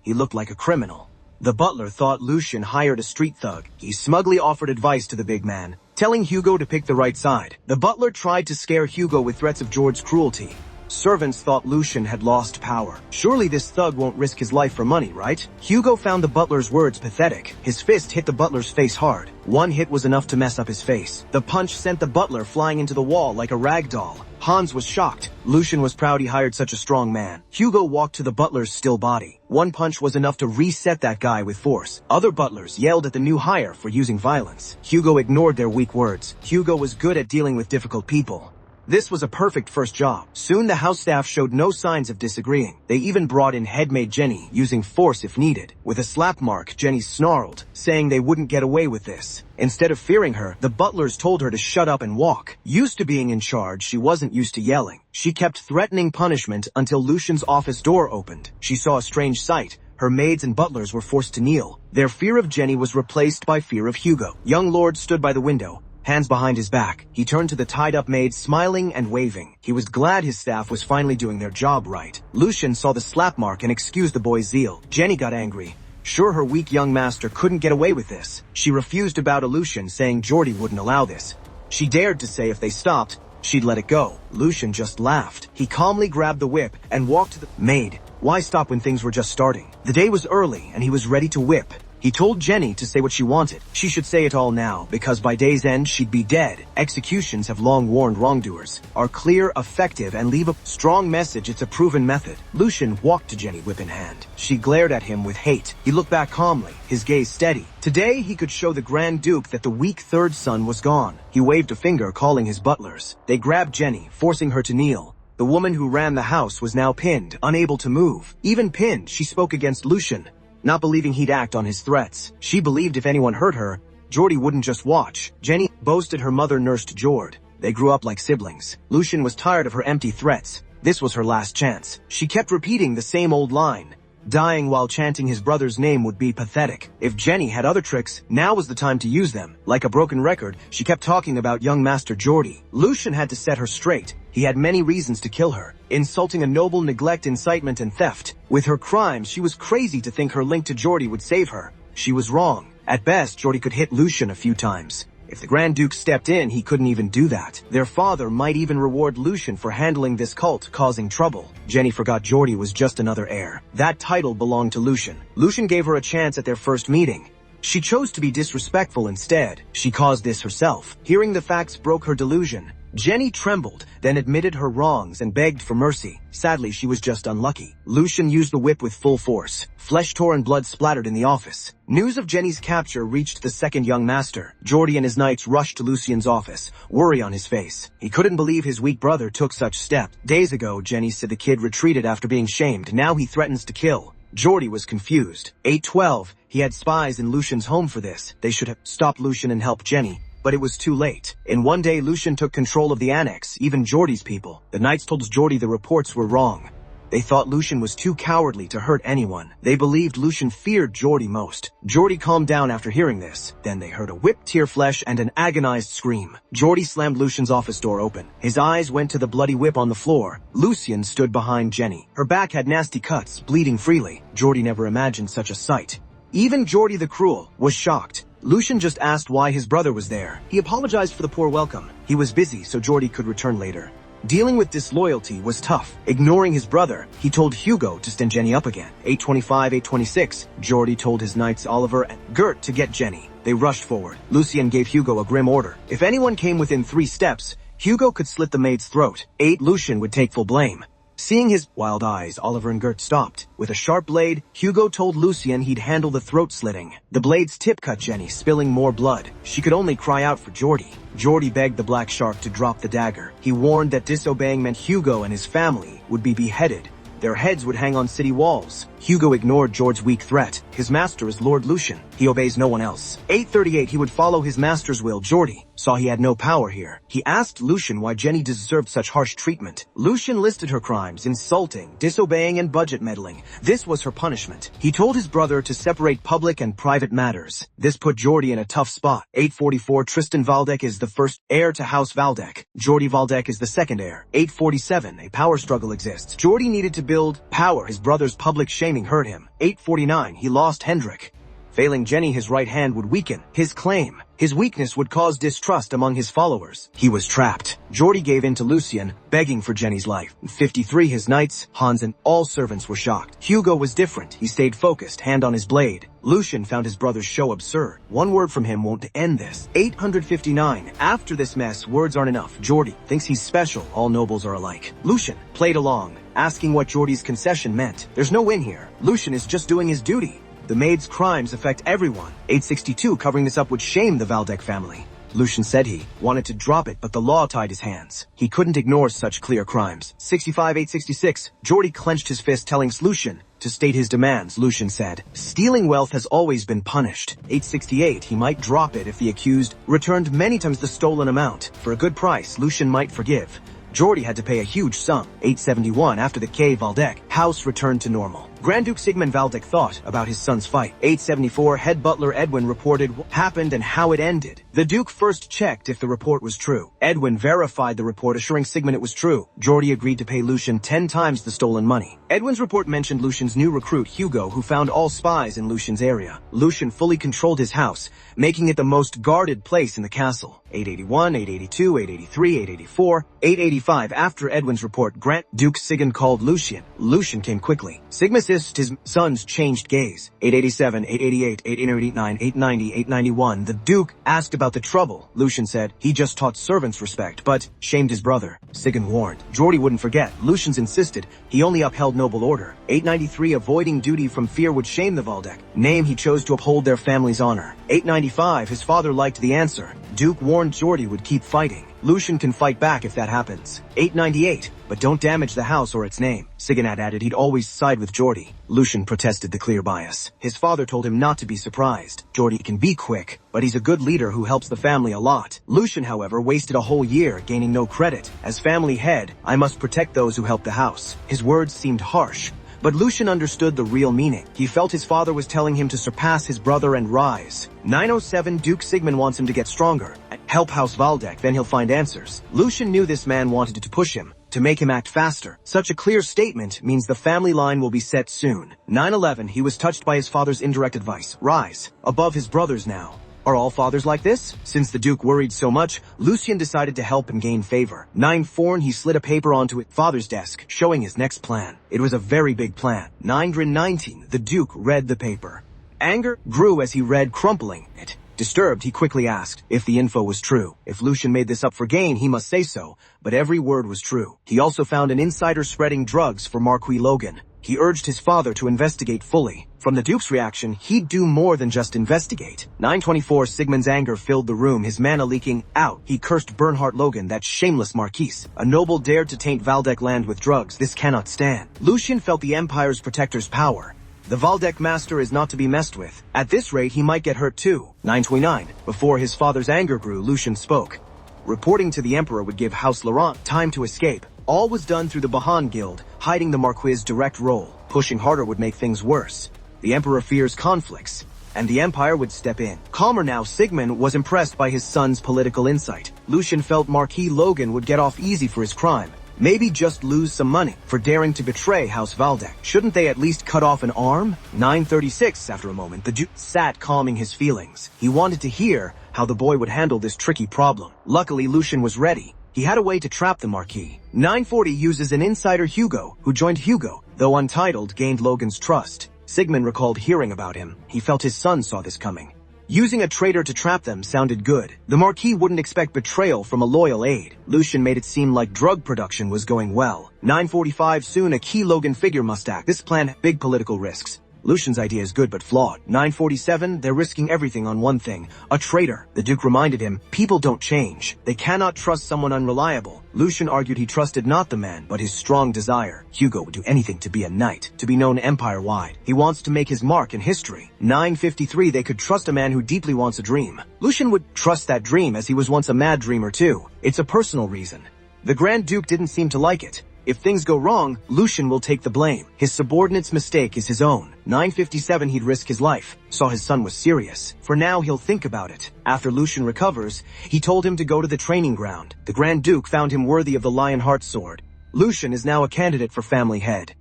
He looked like a criminal. The butler thought Lucian hired a street thug. He smugly offered advice to the big man, telling Hugo to pick the right side. The butler tried to scare Hugo with threats of George's cruelty. Servants thought Lucian had lost power. Surely this thug won't risk his life for money, right? Hugo found the butler's words pathetic. His fist hit the butler's face hard. One hit was enough to mess up his face. The punch sent the butler flying into the wall like a rag doll. Hans was shocked. Lucian was proud he hired such a strong man. Hugo walked to the butler's still body. One punch was enough to reset that guy with force. Other butlers yelled at the new hire for using violence. Hugo ignored their weak words. Hugo was good at dealing with difficult people. This was a perfect first job. Soon the house staff showed no signs of disagreeing. They even brought in headmaid Jenny, using force if needed. With a slap mark, Jenny snarled, saying they wouldn't get away with this. Instead of fearing her, the butlers told her to shut up and walk. Used to being in charge, she wasn't used to yelling. She kept threatening punishment until Lucian's office door opened. She saw a strange sight. Her maids and butlers were forced to kneel. Their fear of Jenny was replaced by fear of Hugo. Young Lord stood by the window, hands behind his back. He turned to the tied-up maid, smiling and waving. He was glad his staff was finally doing their job right. Lucian saw the slap mark and excused the boy's zeal. Jenny got angry. Sure, her weak young master couldn't get away with this. She refused to bow to Lucian, saying Geordie wouldn't allow this. She dared to say if they stopped, she'd let it go. Lucian just laughed. He calmly grabbed the whip and walked to the maid. Why stop when things were just starting? The day was early and he was ready to whip. He told Jenny to say what she wanted. She should say it all now, because by day's end she'd be dead. Executions have long warned wrongdoers. Are clear, effective, and leave a strong message. It's a proven method. Lucian walked to Jenny, whip in hand. She glared at him with hate. He looked back calmly, his gaze steady. Today he could show the Grand Duke that the weak third son was gone. He waved a finger, calling his butlers. They grabbed Jenny, forcing her to kneel. The woman who ran the house was now pinned, unable to move. Even pinned, she spoke against Lucian, not believing he'd act on his threats. She believed if anyone hurt her, Geordie wouldn't just watch. Jenny boasted her mother nursed Jord. They grew up like siblings. Lucian was tired of her empty threats. This was her last chance. She kept repeating the same old line. Dying while chanting his brother's name would be pathetic. If Jenny had other tricks, now was the time to use them. Like a broken record, she kept talking about young Master Geordie. Lucian had to set her straight. He had many reasons to kill her. Insulting a noble, neglect, incitement, and theft. With her crimes, she was crazy to think her link to Geordie would save her. She was wrong. At best, Geordie could hit Lucian a few times. If the Grand Duke stepped in, he couldn't even do that. Their father might even reward Lucian for handling this cult, causing trouble. Jenny forgot Geordie was just another heir. That title belonged to Lucian. Lucian gave her a chance at their first meeting. She chose to be disrespectful instead. She caused this herself. Hearing the facts broke her delusion. Jenny trembled, then admitted her wrongs and begged for mercy. Sadly, she was just unlucky. Lucian used the whip with full force. Flesh tore and blood splattered in the office. News of Jenny's capture reached the second young master. Geordie and his knights rushed to Lucian's office, worry on his face. He couldn't believe his weak brother took such steps. Days ago, Jenny said the kid retreated after being shamed. Now he threatens to kill. Geordie was confused. 812, he had spies in Lucian's home for this. They should have stopped Lucian and helped Jenny. But it was too late. In one day, Lucian took control of the annex, even Geordie's people. The knights told Geordie the reports were wrong. They thought Lucian was too cowardly to hurt anyone. They believed Lucian feared Geordie most. Geordie calmed down after hearing this. Then they heard a whip tear flesh and an agonized scream. Geordie slammed Lucian's office door open. His eyes went to the bloody whip on the floor. Lucian stood behind Jenny. Her back had nasty cuts, bleeding freely. Geordie never imagined such a sight. Even Geordie the Cruel was shocked. Lucian just asked why his brother was there. He apologized for the poor welcome. He was busy, so Geordie could return later. Dealing with disloyalty was tough. Ignoring his brother, he told Hugo to stand Jenny up again. 8:25, 8:26, Geordie told his knights Oliver and Gert to get Jenny. They rushed forward. Lucien gave Hugo a grim order. If anyone came within 3 steps, Hugo could slit the maid's throat. Lucian would take full blame. Seeing his wild eyes, Oliver and Gert stopped. With a sharp blade, Hugo told Lucien he'd handle the throat slitting. The blade's tip cut Jenny, spilling more blood. She could only cry out for Geordie. Geordie begged the Black Shark to drop the dagger. He warned that disobeying meant Hugo and his family would be beheaded. Their heads would hang on city walls. Hugo ignored George's weak threat. His master is Lord Lucian. He obeys no one else. 8:38, he would follow his master's will. Geordie saw he had no power here. He asked Lucian why Jenny deserved such harsh treatment. Lucian listed her crimes: insulting, disobeying, and budget meddling. This was her punishment. He told his brother to separate public and private matters. This put Geordie in a tough spot. 8:44, Tristan Valdek is the first heir to House Valdek. Geordie Valdek is the second heir. 8:47, a power struggle exists. Geordie needed to build power. His brother's public shaming hurt him. 8:49, he lost Hendrik. Failing Jenny, his right hand would weaken. His claim, his weakness would cause distrust among his followers. He was trapped. Geordie gave in to Lucien, begging for Jenny's life. 53, his knights, Hans, and all servants were shocked. Hugo was different. He stayed focused, hand on his blade. Lucian found his brother's show absurd. One word from him won't end this. 859, after this mess, words aren't enough. Geordie thinks he's special. All nobles are alike. Lucian played along, asking what Geordie's concession meant. There's no win here. Lucian is just doing his duty. The maid's crimes affect everyone. 862, covering this up would shame the Valdek family. Lucian said he wanted to drop it, but the law tied his hands. He couldn't ignore such clear crimes. 65, 866, Geordie clenched his fist, telling Lucian to state his demands. Lucian said, stealing wealth has always been punished. 868, he might drop it if the accused returned many times the stolen amount. For a good price, Lucian might forgive. Geordie had to pay a huge sum. 871, after the K Valdek house returned to normal. Grand Duke Sigmund Valdek thought about his son's fight. 874, head butler Edwin reported what happened and how it ended. The Duke first checked if the report was true. Edwin verified the report, assuring Sigmund it was true. Geordie agreed to pay Lucian 10 times the stolen money. Edwin's report mentioned Lucian's new recruit, Hugo, who found all spies in Lucian's area. Lucian fully controlled his house, making it the most guarded place in the castle. 881, 882, 883, 884, 885. After Edwin's report, Grand Duke Sigmund called Lucian. Lucian came quickly. Sigmund assisted his son's changed gaze. 887, 888, 889, 890, 891. The Duke asked about the trouble. Lucian said he just taught servants respect, but shamed his brother. Sigmund warned. Geordie wouldn't forget. Lucian's insisted he only upheld noble order. 893, avoiding duty from fear would shame the Valdek. Name he chose to uphold their family's honor. 895, his father liked the answer. Duke warned Geordie would keep fighting. Lucian can fight back if that happens. 898, but don't damage the house or its name. Sigmund added he'd always side with Geordie. Lucian protested the clear bias. His father told him not to be surprised. Geordie can be quick, but he's a good leader who helps the family a lot. Lucian, however, wasted a whole year, gaining no credit. As family head, I must protect those who help the house. His words seemed harsh, but Lucian understood the real meaning. He felt his father was telling him to surpass his brother and rise. 907, Duke Sigmund wants him to get stronger. Help House Valdek, then he'll find answers. Lucian knew this man wanted to push him, to make him act faster. Such a clear statement means the family line will be set soon. 911, he was touched by his father's indirect advice. Rise. Above his brothers now. Are all fathers like this? Since the Duke worried so much, Lucian decided to help and gain favor. 9-4, he slid a paper onto his father's desk, showing his next plan. It was a very big plan. 919, the Duke read the paper. Anger grew as he read, crumpling it. Disturbed, he quickly asked if the info was true. If Lucian made this up for gain, he must say so, but every word was true. He also found an insider spreading drugs for Marquis Logan. He urged his father to investigate fully. From the Duke's reaction, he'd do more than just investigate. 924, Sigmund's anger filled the room, his mana leaking out. He cursed Bernhard Logan, that shameless Marquis. A noble dared to taint Valdek land with drugs. This cannot stand. Lucian felt the Empire's protector's power. The Valdek master is not to be messed with. At this rate, he might get hurt too. 929. Before his father's anger grew, Lucian spoke. Reporting to the Emperor would give House Laurent time to escape. All was done through the Bahan Guild, hiding the Marquis' direct role. Pushing harder would make things worse. The Emperor fears conflicts, and the Empire would step in. Calmer now, Sigmund was impressed by his son's political insight. Lucian felt Marquis Logan would get off easy for his crime. Maybe just lose some money for daring to betray House Valdek. Shouldn't they at least cut off an arm? 9:36, after a moment, the Duke sat calming his feelings. He wanted to hear how the boy would handle this tricky problem. Luckily, Lucian was ready. He had a way to trap the Marquis. 9:40 uses an insider Hugo, who joined Hugo, though untitled, gained Logan's trust. Sigmund recalled hearing about him. He felt his son saw this coming. Using a traitor to trap them sounded good. The Marquis wouldn't expect betrayal from a loyal aide. Lucian made it seem like drug production was going well. 9:45, soon a key Logan figure must act. This plan, big political risks. Lucian's idea is good but flawed. 9:47, they're risking everything on one thing. A traitor. The Duke reminded him, people don't change. They cannot trust someone unreliable. Lucian argued he trusted not the man, but his strong desire. Hugo would do anything to be a knight, to be known empire-wide. He wants to make his mark in history. 9:53, they could trust a man who deeply wants a dream. Lucian would trust that dream as he was once a mad dreamer too. It's a personal reason. The Grand Duke didn't seem to like it. If things go wrong, Lucian will take the blame. His subordinate's mistake is his own. 9:57, he'd risk his life. Saw his son was serious. For now, he'll think about it. After Lucian recovers, he told him to go to the training ground. The Grand Duke found him worthy of the Lionheart sword. Lucian is now a candidate for family head.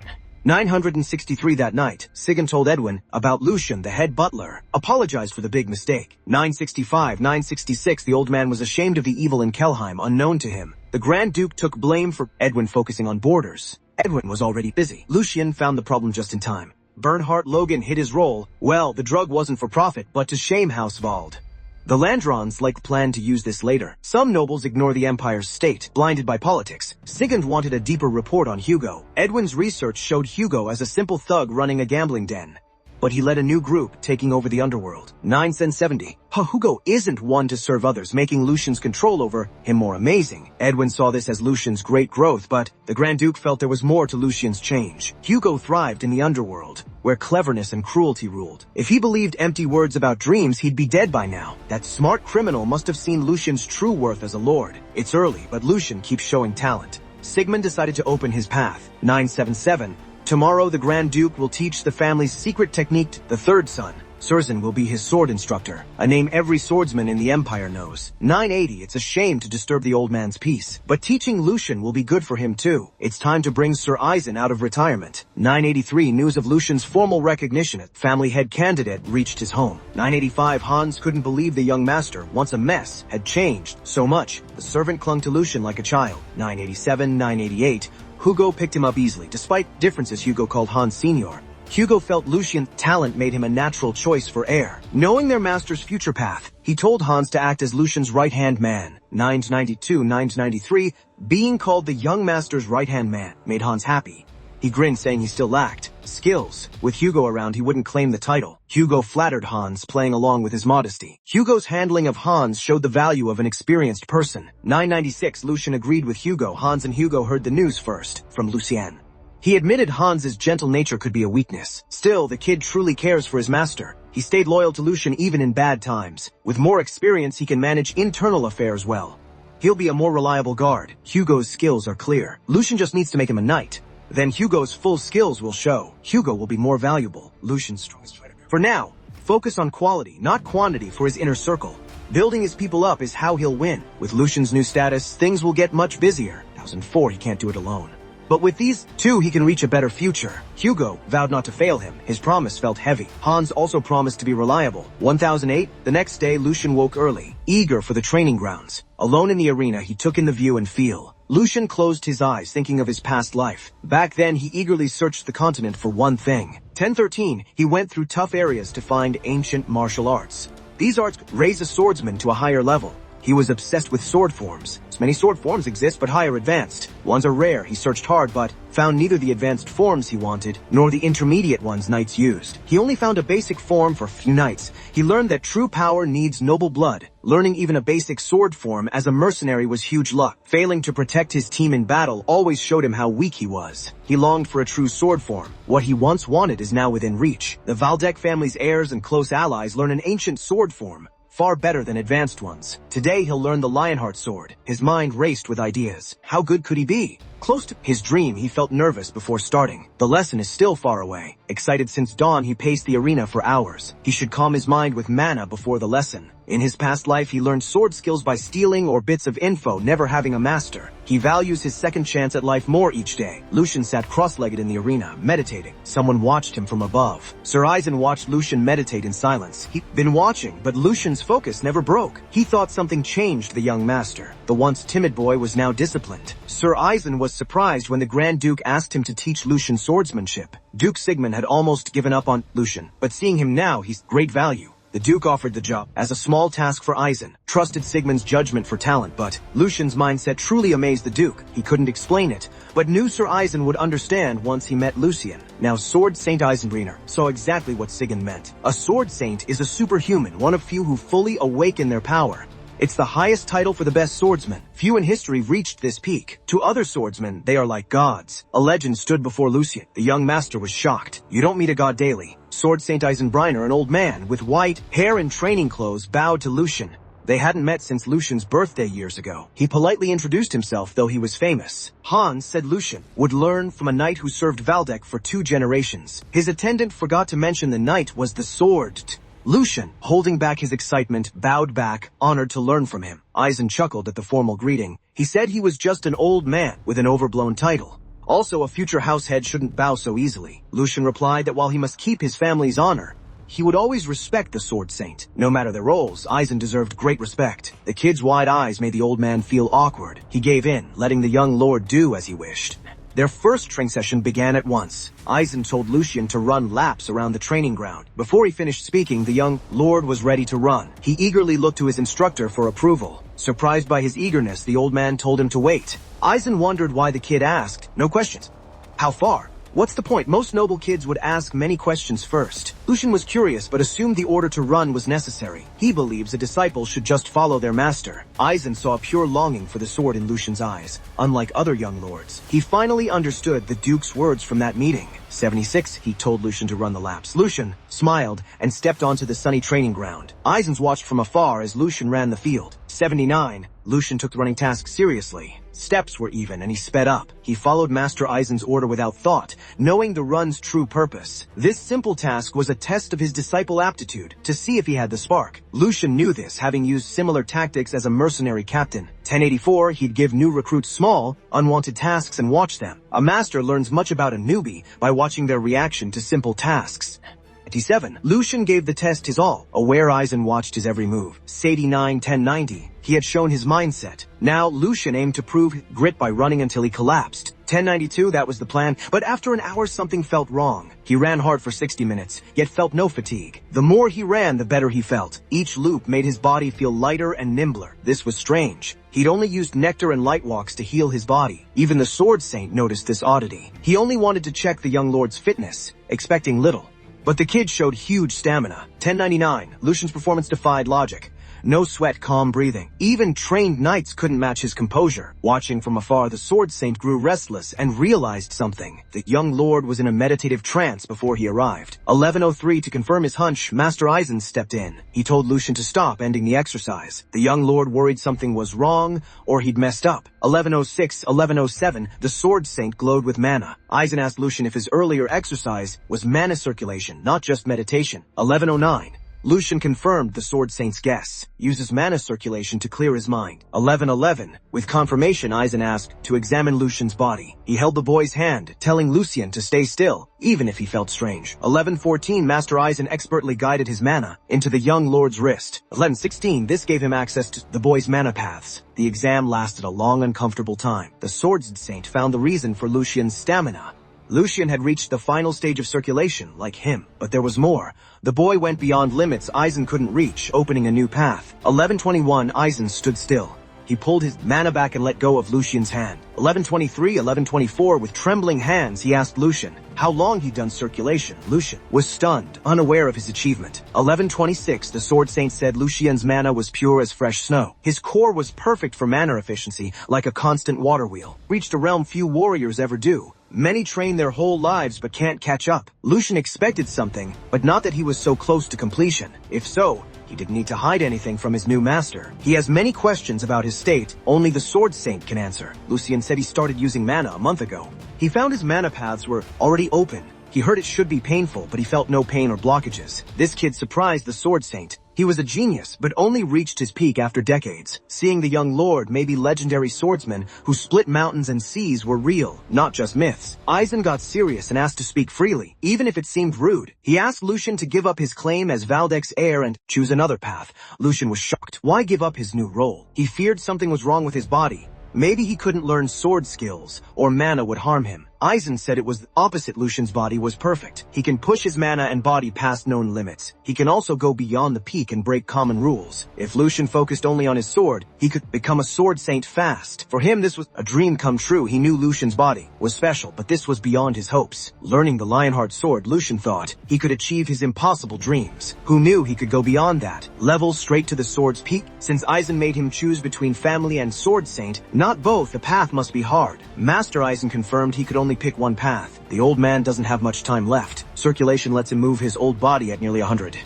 963, that night, Sigyn told Edwin about Lucian, the head butler, apologized for the big mistake. 965, 966, the old man was ashamed of the evil in Kelheim, unknown to him. The Grand Duke took blame for Edwin focusing on borders. Edwin was already busy. Lucian found the problem just in time. Bernhard Logan hid his role. Well, the drug wasn't for profit, but to shame House Vald. The Landrons planned to use this later. Some nobles ignore the Empire's state, blinded by politics. Sigurd wanted a deeper report on Hugo. Edwin's research showed Hugo as a simple thug running a gambling den. But he led a new group, taking over the underworld. 970. Hugo isn't one to serve others, making Lucian's control over him more amazing. Edwin saw this as Lucian's great growth, but the Grand Duke felt there was more to Lucian's change. Hugo thrived in the underworld, where cleverness and cruelty ruled. If he believed empty words about dreams, he'd be dead by now. That smart criminal must have seen Lucian's true worth as a lord. It's early, but Lucian keeps showing talent. Sigmund decided to open his path. 977. Tomorrow, the Grand Duke will teach the family's secret technique to the third son. Surzan will be his sword instructor, a name every swordsman in the Empire knows. 980, it's a shame to disturb the old man's peace, but teaching Lucian will be good for him too. It's time to bring Sir Eisen out of retirement. 983, news of Lucian's formal recognition as family head candidate reached his home. 985, Hans couldn't believe the young master, once a mess, had changed so much. The servant clung to Lucian like a child. 987, 988, Hugo picked him up easily. Despite differences, Hugo called Hans Senior. Hugo felt Lucian's talent made him a natural choice for Heir. Knowing their master's future path, he told Hans to act as Lucian's right-hand man. 992, 993, being called the young master's right-hand man made Hans happy. He grinned, saying he still lacked skills. With Hugo around, he wouldn't claim the title. Hugo flattered Hans, playing along with his modesty. Hugo's handling of Hans showed the value of an experienced person. 996, Lucian agreed with Hugo. Hans and Hugo heard the news first, from Lucien. He admitted Hans's gentle nature could be a weakness. Still, the kid truly cares for his master. He stayed loyal to Lucian even in bad times. With more experience, he can manage internal affairs well. He'll be a more reliable guard. Hugo's skills are clear. Lucian just needs to make him a knight. Then Hugo's full skills will show. Hugo will be more valuable. Lucian's strongest fighter. For now, focus on quality, not quantity for his inner circle. Building his people up is how he'll win. With Lucian's new status, things will get much busier. 1004, he can't do it alone. But with these two, he can reach a better future. Hugo vowed not to fail him. His promise felt heavy. Hans also promised to be reliable. 1008, the next day, Lucian woke early, eager for the training grounds. Alone in the arena, he took in the view and feel. Lucian closed his eyes, thinking of his past life. Back then, he eagerly searched the continent for one thing. 1013, he went through tough areas to find ancient martial arts. These arts raise a swordsman to a higher level. He was obsessed with sword forms. Many sword forms exist, but higher advanced. Ones are rare. He searched hard, but found neither the advanced forms he wanted, nor the intermediate ones knights used. He only found a basic form for few knights. He learned that true power needs noble blood. Learning even a basic sword form as a mercenary was huge luck. Failing to protect his team in battle always showed him how weak he was. He longed for a true sword form. What he once wanted is now within reach. The Valdek family's heirs and close allies learn an ancient sword form, far better than advanced ones. Today he'll learn the Lionheart sword. His mind raced with ideas. How good could he be? Close to his dream, he felt nervous before starting. The lesson is still far away. Excited since dawn, he paced the arena for hours. He should calm his mind with mana before the lesson. In his past life, he learned sword skills by stealing or bits of info, never having a master. He values his second chance at life more each day. Lucian sat cross-legged in the arena, meditating. Someone watched him from above. Sir Eisen watched Lucian meditate in silence. He'd been watching, but Lucian's focus never broke. He thought something changed the young master. The once timid boy was now disciplined. Sir Eisen was surprised when the Grand Duke asked him to teach Lucian swordsmanship. Duke Sigmund had almost given up on Lucian, but seeing him now, he's great value. The Duke offered the job as a small task for Eisen, trusted Sigmund's judgment for talent, but Lucian's mindset truly amazed the Duke. He couldn't explain it, but knew Sir Eisen would understand once he met Lucian. Now Sword Saint Eisenbrenner saw exactly what Sigmund meant. A Sword Saint is a superhuman, one of few who fully awaken their power. It's the highest title for the best swordsman. Few in history reached this peak. To other swordsmen, they are like gods. A legend stood before Lucian. The young master was shocked. You don't meet a god daily. Sword Saint Eisenbrenner, an old man with white hair and training clothes, bowed to Lucian. They hadn't met since Lucian's birthday years ago. He politely introduced himself, though he was famous. Hans said Lucian would learn from a knight who served Valdek for 2 generations. His attendant forgot to mention the knight was the sword. Lucian, holding back his excitement, bowed back, honored to learn from him. Eisen chuckled at the formal greeting. He said he was just an old man with an overblown title. Also, a future house head shouldn't bow so easily. Lucian replied that while he must keep his family's honor, he would always respect the Sword Saint. No matter their roles, Eisen deserved great respect. The kid's wide eyes made the old man feel awkward. He gave in, letting the young lord do as he wished. Their first training session began at once. Eisen told Lucian to run laps around the training ground. Before he finished speaking, the young lord was ready to run. He eagerly looked to his instructor for approval. Surprised by his eagerness, the old man told him to wait. Eisen wondered why the kid asked, "No questions. How far? What's the point?" Most noble kids would ask many questions first. Lucian was curious, but assumed the order to run was necessary. He believes a disciple should just follow their master. Eisen saw pure longing for the sword in Lucian's eyes. Unlike other young lords, he finally understood the Duke's words from that meeting. 76, he told Lucian to run the laps. Lucian smiled and stepped onto the sunny training ground. Eisen watched from afar as Lucian ran the field. 79, Lucian took the running task seriously. Steps were even and he sped up. He followed Master Eisen's order without thought, knowing the run's true purpose. This simple task was a test of his disciple aptitude, to see if he had the spark. Lucian knew this, having used similar tactics as a mercenary captain. 1084, he'd give new recruits small, unwanted tasks and watch them. A master learns much about a newbie by watching their reaction to simple tasks. 87. Lucian gave the test his all, aware Eisen watched his every move. 89, 1090. He had shown his mindset. Now, Lucian aimed to prove grit by running until he collapsed. 1092, that was the plan, but after an hour something felt wrong. He ran hard for 60 minutes, yet felt no fatigue. The more he ran, the better he felt. Each loop made his body feel lighter and nimbler. This was strange. He'd only used nectar and light walks to heal his body. Even the Sword Saint noticed this oddity. He only wanted to check the young lord's fitness, expecting little. But the kid showed huge stamina. 1099, Lucian's performance defied logic. No sweat, calm breathing. Even trained knights couldn't match his composure. Watching from afar, the Sword Saint grew restless and realized something. The young lord was in a meditative trance before he arrived. 1103, to confirm his hunch, Master Eisen stepped in. He told Lucian to stop, ending the exercise. The young lord worried something was wrong, or he'd messed up. 1106, 1107, the Sword Saint glowed with mana. Eisen asked Lucian if his earlier exercise was mana circulation, not just meditation. 1109. Lucian confirmed the Sword Saint's guess. Uses mana circulation to clear his mind. 1111. With confirmation, Eisen asked to examine Lucian's body. He held the boy's hand, telling Lucian to stay still, even if he felt strange. 1114. Master Eisen expertly guided his mana into the young lord's wrist. 1116. This gave him access to the boy's mana paths. The exam lasted a long, uncomfortable time. The Sword Saint found the reason for Lucian's stamina. Lucian had reached the final stage of circulation, like him. But there was more. The boy went beyond limits Eisen couldn't reach, opening a new path. 1121, Eisen stood still. He pulled his mana back and let go of Lucian's hand. 1123, 1124, with trembling hands, he asked Lucian how long he'd done circulation. Lucian was stunned, unaware of his achievement. 1126, the Sword Saint said Lucian's mana was pure as fresh snow. His core was perfect for mana efficiency, like a constant water wheel. Reached a realm few warriors ever do. Many train their whole lives but can't catch up. Lucian expected something, but not that he was so close to completion. If so, he didn't need to hide anything from his new master. He has many questions about his state, only the Sword Saint can answer. Lucian said he started using mana a month ago. He found his mana paths were already open. He heard it should be painful, but he felt no pain or blockages. This kid surprised the Sword Saint. He was a genius, but only reached his peak after decades. Seeing the young lord, maybe legendary swordsman, who split mountains and seas were real, not just myths. Aizen got serious and asked to speak freely, even if it seemed rude. He asked Lucian to give up his claim as Valdec's heir and choose another path. Lucian was shocked. Why give up his new role? He feared something was wrong with his body. Maybe he couldn't learn sword skills, or mana would harm him. Aizen said it was the opposite. Lucian's body was perfect. He can push his mana and body past known limits. He can also go beyond the peak and break common rules. If Lucian focused only on his sword, he could become a sword saint fast. For him, this was a dream come true. He knew Lucian's body was special, but this was beyond his hopes. Learning the Lionheart sword, Lucian thought he could achieve his impossible dreams. Who knew he could go beyond that? Level straight to the sword's peak? Since Aizen made him choose between family and sword saint, not both, the path must be hard. Master Aizen confirmed he could only pick one path. The old man doesn't have much time left. Circulation lets him move his old body at nearly 100.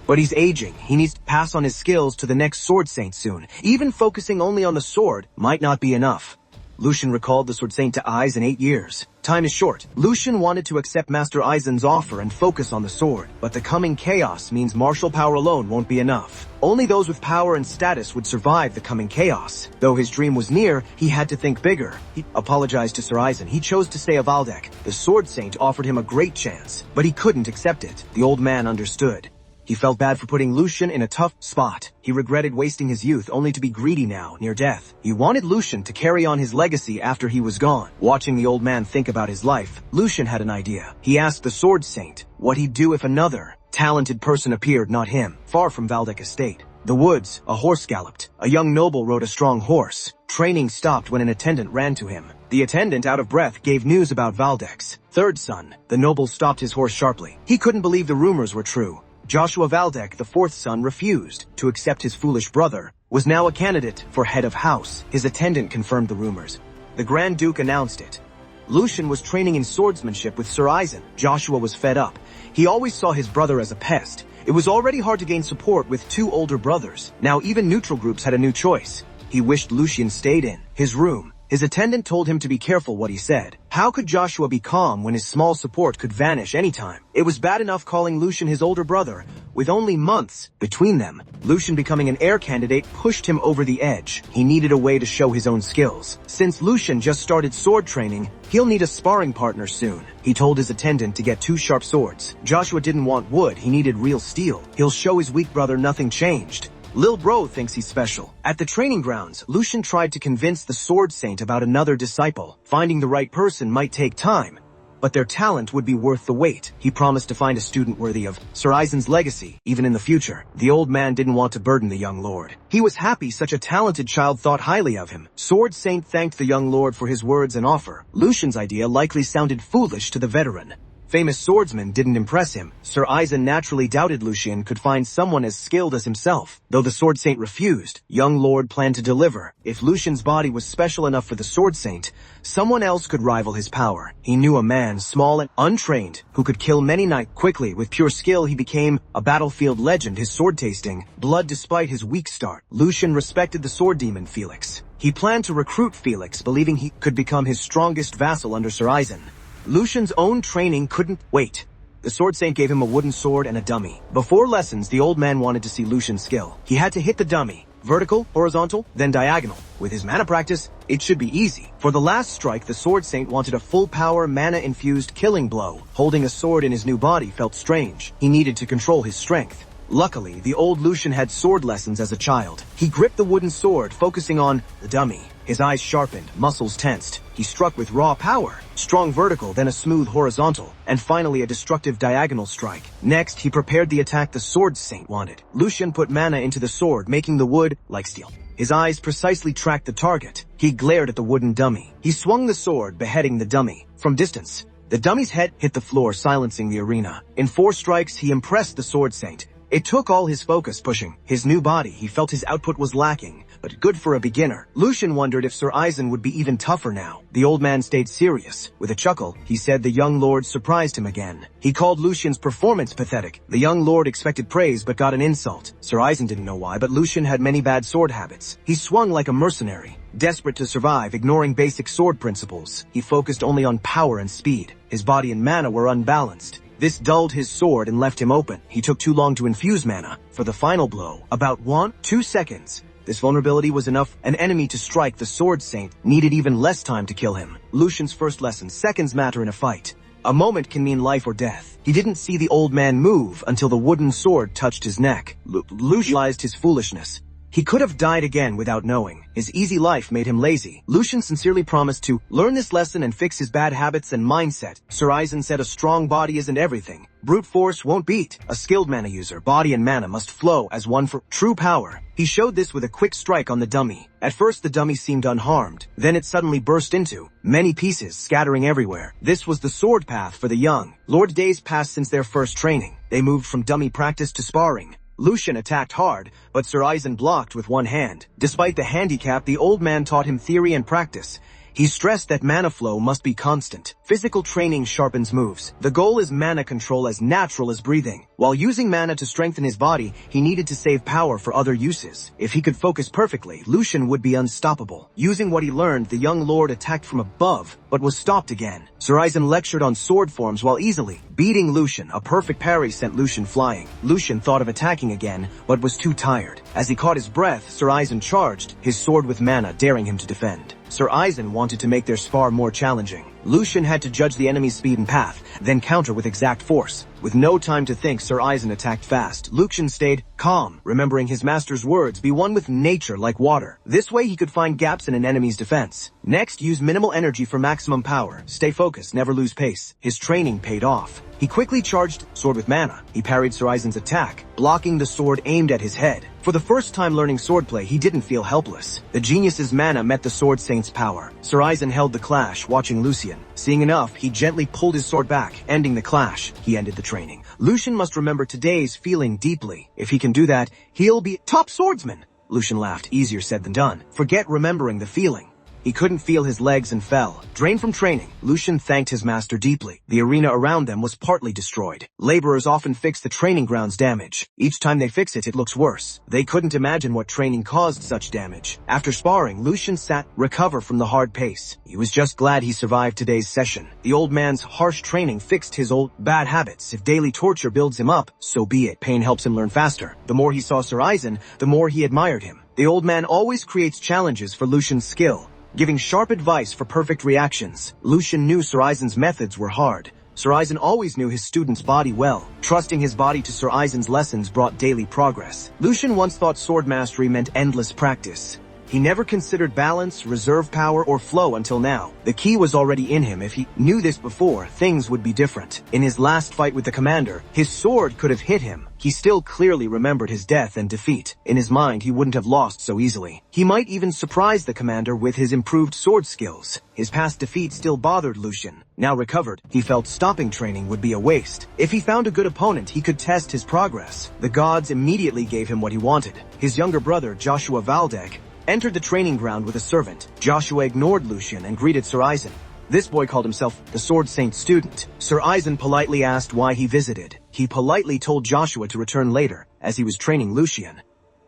But he's aging. He needs to pass on his skills to the next sword saint soon. Even focusing only on the sword might not be enough. Lucian recalled the sword saint to eyes in 8 years. Time is short. Lucian wanted to accept Master Aizen's offer and focus on the sword, but the coming chaos means martial power alone won't be enough. Only those with power and status would survive the coming chaos. Though his dream was near, he had to think bigger. He apologized to Sir Aizen. He chose to stay a Valdec. The sword saint offered him a great chance, but he couldn't accept it. The old man understood. He felt bad for putting Lucian in a tough spot. He regretted wasting his youth only to be greedy now, near death. He wanted Lucian to carry on his legacy after he was gone. Watching the old man think about his life, Lucian had an idea. He asked the sword saint what he'd do if another talented person appeared, not him, far from Valdec estate. The woods, a horse galloped. A young noble rode a strong horse. Training stopped when an attendant ran to him. The attendant, out of breath, gave news about Valdec's third son. The noble stopped his horse sharply. He couldn't believe the rumors were true. Joshua Valdec, the fourth son, refused to accept his foolish brother, was now a candidate for head of house. His attendant confirmed the rumors. The Grand Duke announced it. Lucian was training in swordsmanship with Sir Aizen. Joshua was fed up. He always saw his brother as a pest. It was already hard to gain support with 2 older brothers. Now even neutral groups had a new choice. He wished Lucian stayed in his room. His attendant told him to be careful what he said. How could Joshua be calm when his small support could vanish anytime? It was bad enough calling Lucian his older brother. With only months between them, Lucian becoming an heir candidate pushed him over the edge. He needed a way to show his own skills. Since Lucian just started sword training, he'll need a sparring partner soon. He told his attendant to get 2 sharp swords. Joshua didn't want wood, he needed real steel. He'll show his weak brother nothing changed. Lil Bro thinks he's special. At the training grounds, Lucian tried to convince the sword saint about another disciple. Finding the right person might take time, but their talent would be worth the wait. He promised to find a student worthy of Sir Aizen's legacy, even in the future. The old man didn't want to burden the young lord. He was happy such a talented child thought highly of him. Sword Saint thanked the young lord for his words and offer. Lucian's idea likely sounded foolish to the veteran. Famous swordsman didn't impress him. Sir Aizen naturally doubted Lucian could find someone as skilled as himself. Though the Sword Saint refused, young lord planned to deliver. If Lucian's body was special enough for the Sword Saint, someone else could rival his power. He knew a man, small and untrained, who could kill many knights quickly. With pure skill, he became a battlefield legend, his sword tasting blood despite his weak start. Lucian respected the sword demon Felix. He planned to recruit Felix, believing he could become his strongest vassal under Sir Aizen. Lucian's own training couldn't wait. The Sword Saint gave him a wooden sword and a dummy. Before lessons, the old man wanted to see Lucian's skill. He had to hit the dummy. Vertical, horizontal, then diagonal. With his mana practice, it should be easy. For the last strike, the Sword Saint wanted a full-power, mana-infused killing blow. Holding a sword in his new body felt strange. He needed to control his strength. Luckily, the old Lucian had sword lessons as a child. He gripped the wooden sword, focusing on the dummy. His eyes sharpened, muscles tensed. He struck with raw power. Strong vertical, then a smooth horizontal, and finally a destructive diagonal strike. Next, he prepared the attack the Sword Saint wanted. Lucian put mana into the sword, making the wood like steel. His eyes precisely tracked the target. He glared at the wooden dummy. He swung the sword, beheading the dummy. From distance, the dummy's head hit the floor, silencing the arena. In 4 strikes, he impressed the Sword Saint. It took all his focus pushing his new body. He felt his output was lacking, but good for a beginner. Lucian wondered if Sir Aizen would be even tougher now. The old man stayed serious. With a chuckle, he said the young lord surprised him again. He called Lucian's performance pathetic. The young lord expected praise but got an insult. Sir Aizen didn't know why, but Lucian had many bad sword habits. He swung like a mercenary, desperate to survive, ignoring basic sword principles. He focused only on power and speed. His body and mana were unbalanced. This dulled his sword and left him open. He took too long to infuse mana for the final blow. About 2 seconds. This vulnerability was enough. An enemy to strike the Sword Saint needed even less time to kill him. Lucian's first lesson: seconds matter in a fight. A moment can mean life or death. He didn't see the old man move until the wooden sword touched his neck. Lucian realized his foolishness. He could have died again without knowing. His easy life made him lazy. Lucian sincerely promised to learn this lesson and fix his bad habits and mindset. Sir Eisen said a strong body isn't everything. Brute force won't beat a skilled mana user. Body and mana must flow as one for true power. He showed this with a quick strike on the dummy. At first the dummy seemed unharmed. Then it suddenly burst into many pieces, scattering everywhere. This was the sword path for the young. Lord days passed since their first training. They moved from dummy practice to sparring. Lucian attacked hard, but Sir Eisen blocked with one hand. Despite the handicap, the old man taught him theory and practice. He stressed that mana flow must be constant. Physical training sharpens moves. The goal is mana control as natural as breathing. While using mana to strengthen his body, he needed to save power for other uses. If he could focus perfectly, Lucian would be unstoppable. Using what he learned, the young lord attacked from above, but was stopped again. Sir Eisen lectured on sword forms while easily beating Lucian. A perfect parry sent Lucian flying. Lucian thought of attacking again, but was too tired. As he caught his breath, Sir Eisen charged, his sword with mana, daring him to defend. Sir Eisen wanted to make their spar more challenging. Lucian had to judge the enemy's speed and path, then counter with exact force. With no time to think, Sir Eisen attacked fast. Lucian stayed calm, remembering his master's words, be one with nature like water. This way he could find gaps in an enemy's defense. Next, use minimal energy for maximum power. Stay focused, never lose pace. His training paid off. He quickly charged sword with mana. He parried Sir Eisen's attack, blocking the sword aimed at his head. For the first time learning swordplay, he didn't feel helpless. The genius's mana met the Sword Saint's power. Sir Eisen held the clash, watching Lucian. Seeing enough, he gently pulled his sword back, ending the clash. He ended the training. Lucian must remember today's feeling deeply. If he can do that, he'll be top swordsman. Lucian laughed. Easier said than done. Forget remembering the feeling. He couldn't feel his legs and fell. Drained from training, Lucian thanked his master deeply. The arena around them was partly destroyed. Laborers often fix the training ground's damage. Each time they fix it, it looks worse. They couldn't imagine what training caused such damage. After sparring, Lucian sat, recover from the hard pace. He was just glad he survived today's session. The old man's harsh training fixed his old bad habits. If daily torture builds him up, so be it. Pain helps him learn faster. The more he saw Sir Eisen, the more he admired him. The old man always creates challenges for Lucian's skill, giving sharp advice for perfect reactions. Lucian knew Sir Eisen's methods were hard. Sir Eisen always knew his student's body well. Trusting his body to Sir Eisen's lessons brought daily progress. Lucian once thought sword mastery meant endless practice. He never considered balance, reserve power, or flow until now. The key was already in him. If he knew this before, things would be different. In his last fight with the commander, his sword could have hit him. He still clearly remembered his death and defeat. In his mind, he wouldn't have lost so easily. He might even surprise the commander with his improved sword skills. His past defeat still bothered Lucian. Now recovered, he felt stopping training would be a waste. If he found a good opponent, he could test his progress. The gods immediately gave him what he wanted. His younger brother, Joshua Valdek, entered the training ground with a servant. Joshua ignored Lucian and greeted Sir Eisen. This boy called himself the Sword Saint student. Sir Eisen politely asked why he visited. He politely told Joshua to return later, as he was training Lucian.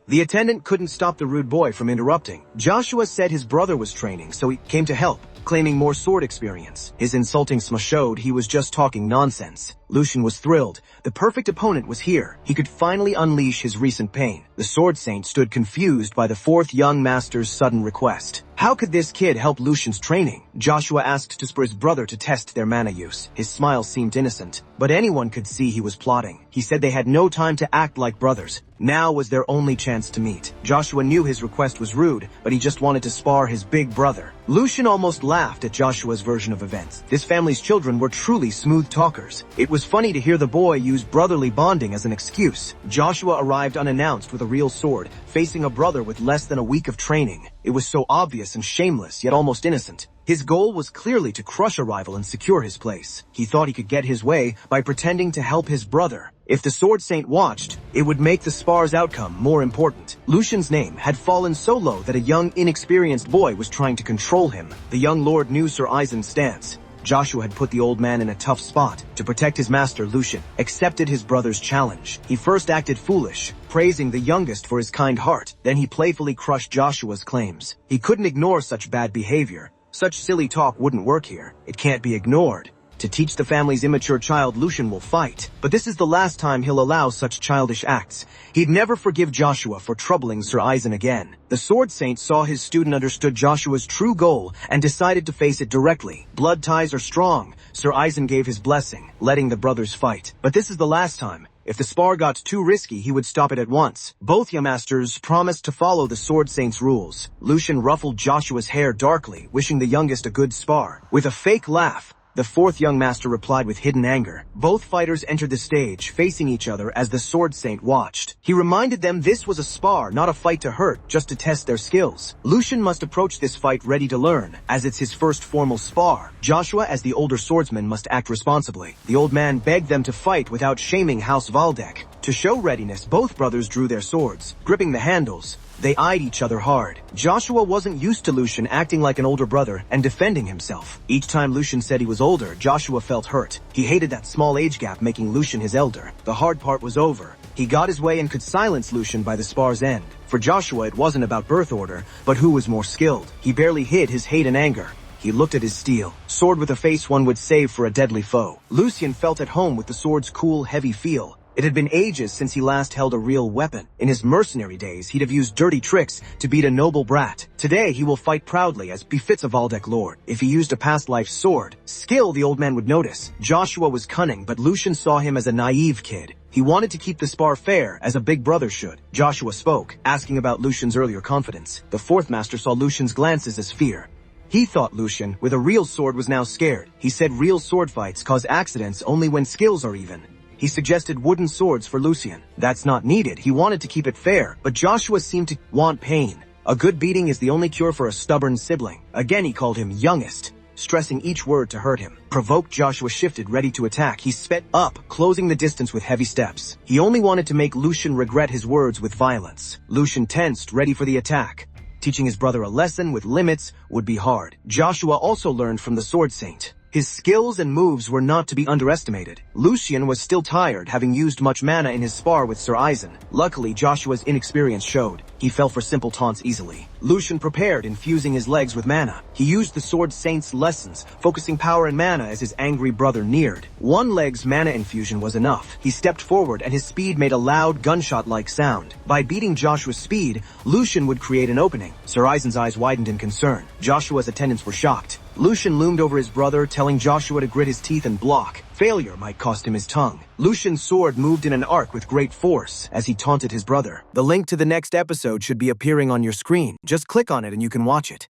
The attendant couldn't stop the rude boy from interrupting. Joshua said his brother was training, so he came to help, claiming more sword experience. His insulting smile showed he was just talking nonsense. Lucian was thrilled. The perfect opponent was here. He could finally unleash his recent pain. The Sword Saint stood confused by the fourth young master's sudden request. How could this kid help Lucian's training? Joshua asked to spur his brother to test their mana use. His smile seemed innocent, but anyone could see he was plotting. He said they had no time to act like brothers. Now was their only chance to meet. Joshua knew his request was rude, but he just wanted to spar his big brother. Lucian almost laughed at Joshua's version of events. This family's children were truly smooth talkers. It was funny to hear the boy use brotherly bonding as an excuse. Joshua arrived unannounced with a real sword, facing a brother with less than a week of training. It was so obvious and shameless, yet almost innocent. His goal was clearly to crush a rival and secure his place. He thought he could get his way by pretending to help his brother. If the Sword Saint watched, it would make the spar's outcome more important. Lucian's name had fallen so low that a young, inexperienced boy was trying to control him. The young lord knew Sir Eisen's stance. Joshua had put the old man in a tough spot. To protect his master, Lucian accepted his brother's challenge. He first acted foolish, praising the youngest for his kind heart. Then he playfully crushed Joshua's claims. He couldn't ignore such bad behavior. Such silly talk wouldn't work here. It can't be ignored. To teach the family's immature child, Lucian will fight. But this is the last time he'll allow such childish acts. He'd never forgive Joshua for troubling Sir Eisen again. The Sword Saint saw his student understood Joshua's true goal and decided to face it directly. Blood ties are strong. Sir Eisen gave his blessing, letting the brothers fight. But this is the last time. If the spar got too risky, he would stop it at once. Both young masters promised to follow the Sword Saint's rules. Lucian ruffled Joshua's hair darkly, wishing the youngest a good spar. With a fake laugh, the fourth young master replied with hidden anger. Both fighters entered the stage, facing each other as the Sword Saint watched. He reminded them this was a spar, not a fight to hurt, just to test their skills. Lucian must approach this fight ready to learn, as it's his first formal spar. Joshua, as the older swordsman, must act responsibly. The old man begged them to fight without shaming House Valdek. To show readiness, both brothers drew their swords, gripping the handles. They eyed each other hard. Joshua wasn't used to Lucian acting like an older brother and defending himself. Each time Lucian said he was older, Joshua felt hurt. He hated that small age gap making Lucian his elder. The hard part was over. He got his way and could silence Lucian by the spar's end. For Joshua, it wasn't about birth order, but who was more skilled. He barely hid his hate and anger. He looked at his steel, sword with a face one would save for a deadly foe. Lucian felt at home with the sword's cool, heavy feel. It had been ages since he last held a real weapon. In his mercenary days, he'd have used dirty tricks to beat a noble brat. Today, he will fight proudly as befits a Valdek lord. If he used a past life sword, skill the old man would notice. Joshua was cunning, but Lucian saw him as a naive kid. He wanted to keep the spar fair, as a big brother should. Joshua spoke, asking about Lucian's earlier confidence. The fourth master saw Lucian's glances as fear. He thought Lucian, with a real sword, was now scared. He said real sword fights cause accidents only when skills are even. He suggested wooden swords for Lucian. That's not needed. He wanted to keep it fair, but Joshua seemed to want pain. A good beating is the only cure for a stubborn sibling. Again, he called him youngest, stressing each word to hurt him. Provoked, Joshua shifted, ready to attack. He sped up, closing the distance with heavy steps. He only wanted to make Lucian regret his words with violence. Lucian tensed, ready for the attack. Teaching his brother a lesson with limits would be hard. Joshua also learned from the Sword Saint. His skills and moves were not to be underestimated. Lucian was still tired, having used much mana in his spar with Sir Eisen. Luckily, Joshua's inexperience showed. He fell for simple taunts easily. Lucian prepared, infusing his legs with mana. He used the Sword Saint's lessons, focusing power and mana as his angry brother neared. One leg's mana infusion was enough. He stepped forward, and his speed made a loud, gunshot-like sound. By beating Joshua's speed, Lucian would create an opening. Sir Eisen's eyes widened in concern. Joshua's attendants were shocked. Lucian loomed over his brother, telling Joshua to grit his teeth and block. Failure might cost him his tongue. Lucian's sword moved in an arc with great force as he taunted his brother. The link to the next episode should be appearing on your screen. Just click on it and you can watch it.